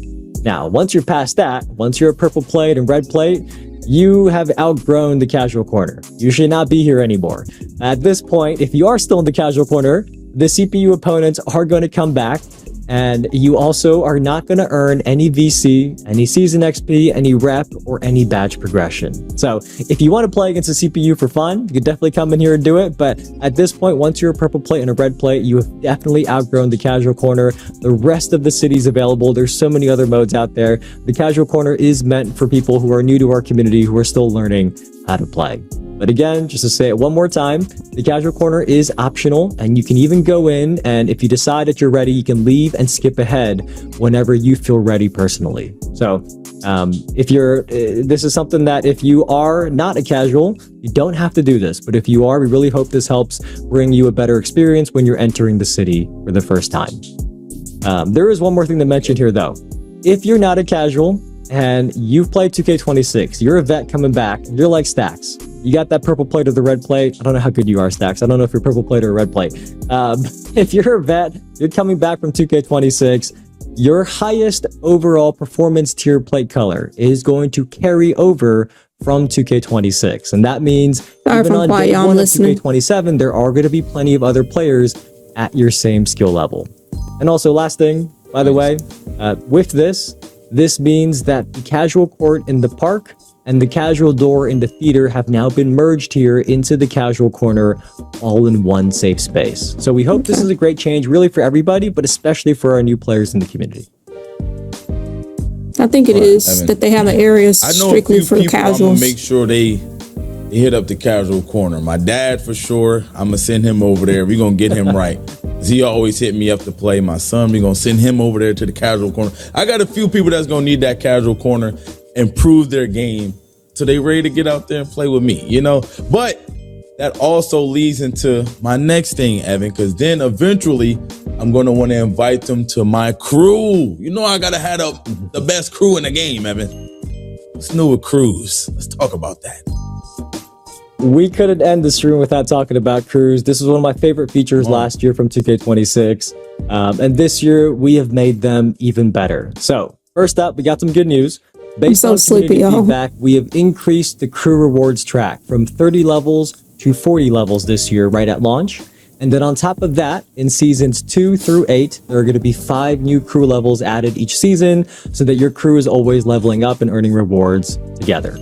Now, once you're past that, once you're a purple plate and red plate, you have outgrown the casual corner. You should not be here anymore. At this point, if you are still in the casual corner, the CPU opponents are going to come back, and you also are not going to earn any VC, any season XP, any rep, or any badge progression. So if you want to play against the CPU for fun, you can definitely come in here and do it. But at this point, once you're a purple plate and a red plate, you have definitely outgrown the casual corner. The rest of the city's available. There's so many other modes out there. The casual corner is meant for people who are new to our community, who are still learning how to play. But again, just to say it one more time, the casual corner is optional, and you can even go in, and if you decide that you're ready, you can leave and skip ahead whenever you feel ready personally. So if you're, this is something that if you are not a casual, you don't have to do this. But if you are, we really hope this helps bring you a better experience when you're entering the city for the first time. There is one more thing to mention here though. If you're not a casual and you've played 2K26, you're a vet coming back, you're like Stacks. You got that purple plate or the red plate. I don't know how good you are, Stacks. I don't know if you're purple plate or a red plate. If you're a vet, you're coming back from 2K26, your highest overall performance tier plate color is going to carry over from 2K26. And that means even on day one of 2K27, there are going to be plenty of other players at your same skill level. And also, last thing, by the way, with this means that the casual court in the park and the casual door in the theater have now been merged here into the casual corner, all in one safe space. So we hope this is a great change, really for everybody, but especially for our new players in the community. I think it is that they have an area strictly for casuals. I'm gonna make sure they hit up the casual corner. My dad, for sure, I'm gonna send him over there. We're gonna get him right. He always hit me up to play. My son, we're gonna send him over there to the casual corner. I got a few people that's gonna need that casual corner, improve their game so they ready to get out there and play with me, you know? But that also leads into my next thing, Evan, because then eventually I'm going to want to invite them to my crew. You know, I got to have the best crew in the game, Evan. What's new with crews? Let's talk about that. We couldn't end the stream without talking about crews. This was one of my favorite features last year from 2K26. And this year, we have made them even better. So, first up, we got some good news. Based on community feedback, we have increased the crew rewards track from 30 levels to 40 levels this year, right at launch. And then on top of that, in seasons 2 through 8, there are going to be 5 new crew levels added each season so that your crew is always leveling up and earning rewards together.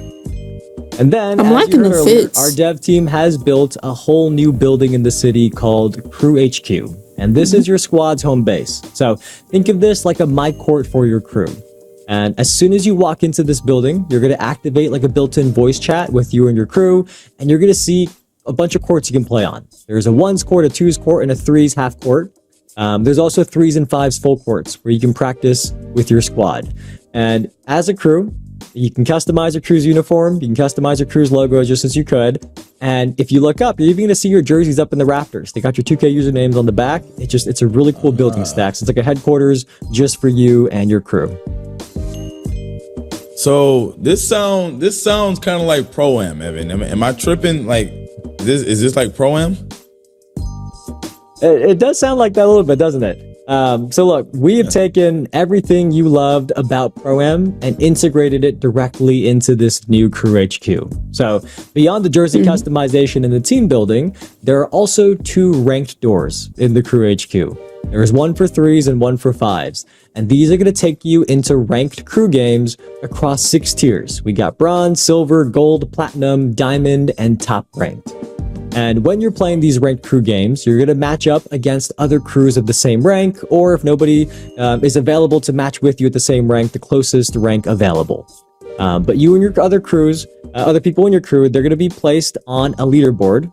And then, as you heard earlier, our dev team has built a whole new building in the city called Crew HQ. And this is your squad's home base. So think of this like a my court for your crew. And as soon as you walk into this building, you're going to activate like a built-in voice chat with you and your crew, and you're going to see a bunch of courts you can play on. There's a 1s court, a 2s court, and a 3s half court. There's also 3s and 5s full courts where you can practice with your squad. And as a crew, you can customize your crew's uniform. You can customize your crew's logo just as you could. And if you look up, you're even going to see your jerseys up in the rafters. They got your 2K usernames on the back. It's a really cool building, Stacks. It's like a headquarters just for you and your crew. So this sounds kind of like Pro-Am, Evan. Am I tripping? Like, is this like Pro-Am? It does sound like that a little bit, doesn't it? So look, we have taken everything you loved about Pro-Am and integrated it directly into this new Crew HQ. So beyond the jersey customization and the team building, there are also 2 ranked doors in the Crew HQ. There's one for 3s and one for 5s. And these are going to take you into ranked crew games across 6 tiers. We got bronze, silver, gold, platinum, diamond, and top ranked. And when you're playing these ranked crew games, you're going to match up against other crews of the same rank, or if nobody is available to match with you at the same rank, the closest rank available. But you and your other crews, other people in your crew, they're going to be placed on a leaderboard,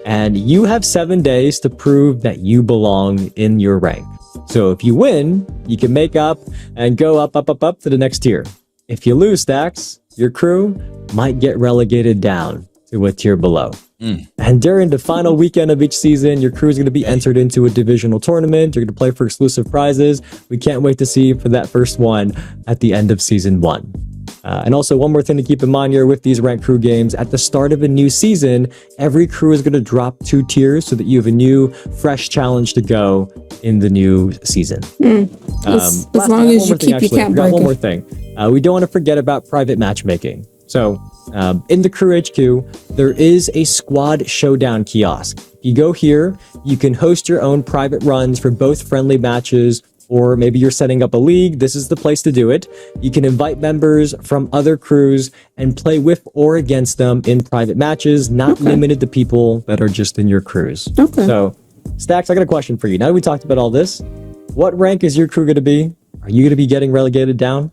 and you have 7 days to prove that you belong in your rank. So if you win, you can make up and go up to the next tier. If you lose, Stacks, your crew might get relegated down to a tier below. And during the final weekend of each season, your crew is going to be entered into a divisional tournament. You're going to play for exclusive prizes. We can't wait to see you for that first one at the end of season 1. And also, one more thing to keep in mind here with these ranked crew games, at the start of a new season, every crew is going to drop 2 tiers so that you have a new, fresh challenge to go in the new season. As long as you keep your cap breaking. One more thing. We don't want to forget about private matchmaking. So, in the Crew HQ, there is a squad showdown kiosk. If you go here, you can host your own private runs for both friendly matches, or maybe you're setting up a league. This is the place to do it. You can invite members from other crews and play with or against them in private matches, not limited to people that are just in your crews. So, Stacks, I got a question for you. Now that we talked about all this, what rank is your crew going to be? Are you going to be getting relegated down?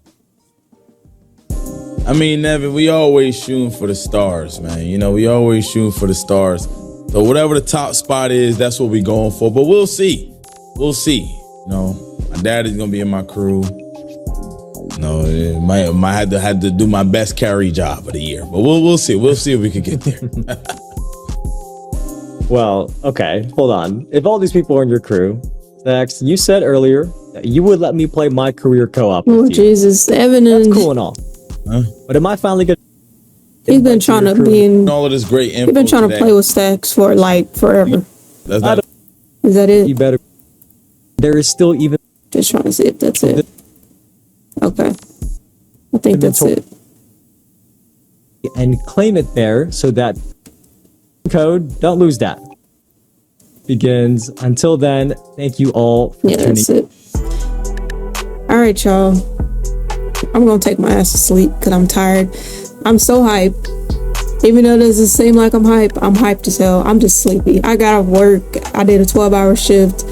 I mean, Nevin, we always shooting for the stars, man. You know, we always shooting for the stars. So whatever the top spot is, that's what we going for. But we'll see. We'll see. You know, my daddy's gonna be in my crew. You know, might have to do my best carry job of the year. But we'll see. We'll see if we can get there. Well, okay, hold on. If all these people are in your crew, Max, you said earlier that you would let me play my career co-op with you. Jesus, Evan and... That's cool and all. Huh? But am I finally gonna... He's been trying to be in... All of this great info He's been trying today. to play with Stacks for, like, forever. That's not... Is that it? You better... There is still even... Just trying to see if that's it. Okay. I think that's it. And claim it there so that code, don't lose that. Begins. Until then, thank you all for tuning in. That's it. All right, y'all. I'm gonna take my ass to sleep because I'm tired. I'm so hyped. Even though it doesn't seem like I'm hyped as hell. I'm just sleepy. I got off work. I did a 12-hour shift.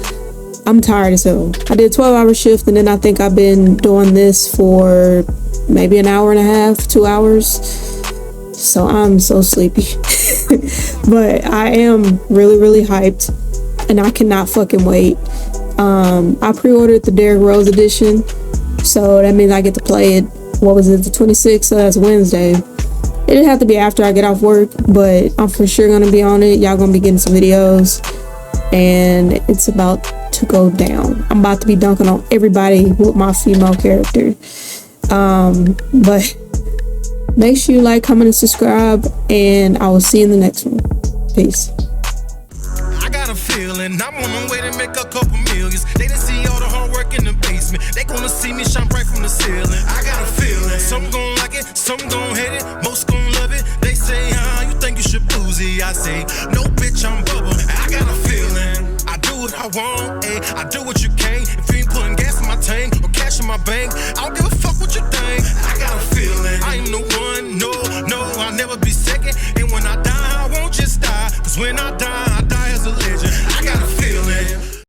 I'm tired as hell. I did a 12-hour shift, and then I think I've been doing this for maybe an hour and a half, 2 hours. So I'm so sleepy. But I am really, really hyped, and I cannot fucking wait. I pre-ordered the Derrick Rose edition, so that means I get to play it. What was it, the 26th? So that's Wednesday. It'll have to be after I get off work, but I'm for sure gonna be on it. Y'all gonna be getting some videos, and it's about to go down. I'm about to be dunking on everybody with my female character. But make sure you like, comment, and subscribe, and I will see you in the next one. Peace. I got a feeling I'm on my way to make a couple millions. They didn't see all the hard work in the basement. They gonna see me shine bright from the ceiling. I got a feeling some gon' like it, some gon' hate it, most gon' love it. They say, you think you should boozy? I say, no bitch, I'm bubble. I got a feeling I do what I want, I do what you can't. If you ain't putting gas in my tank or cash in my bank, I don't give a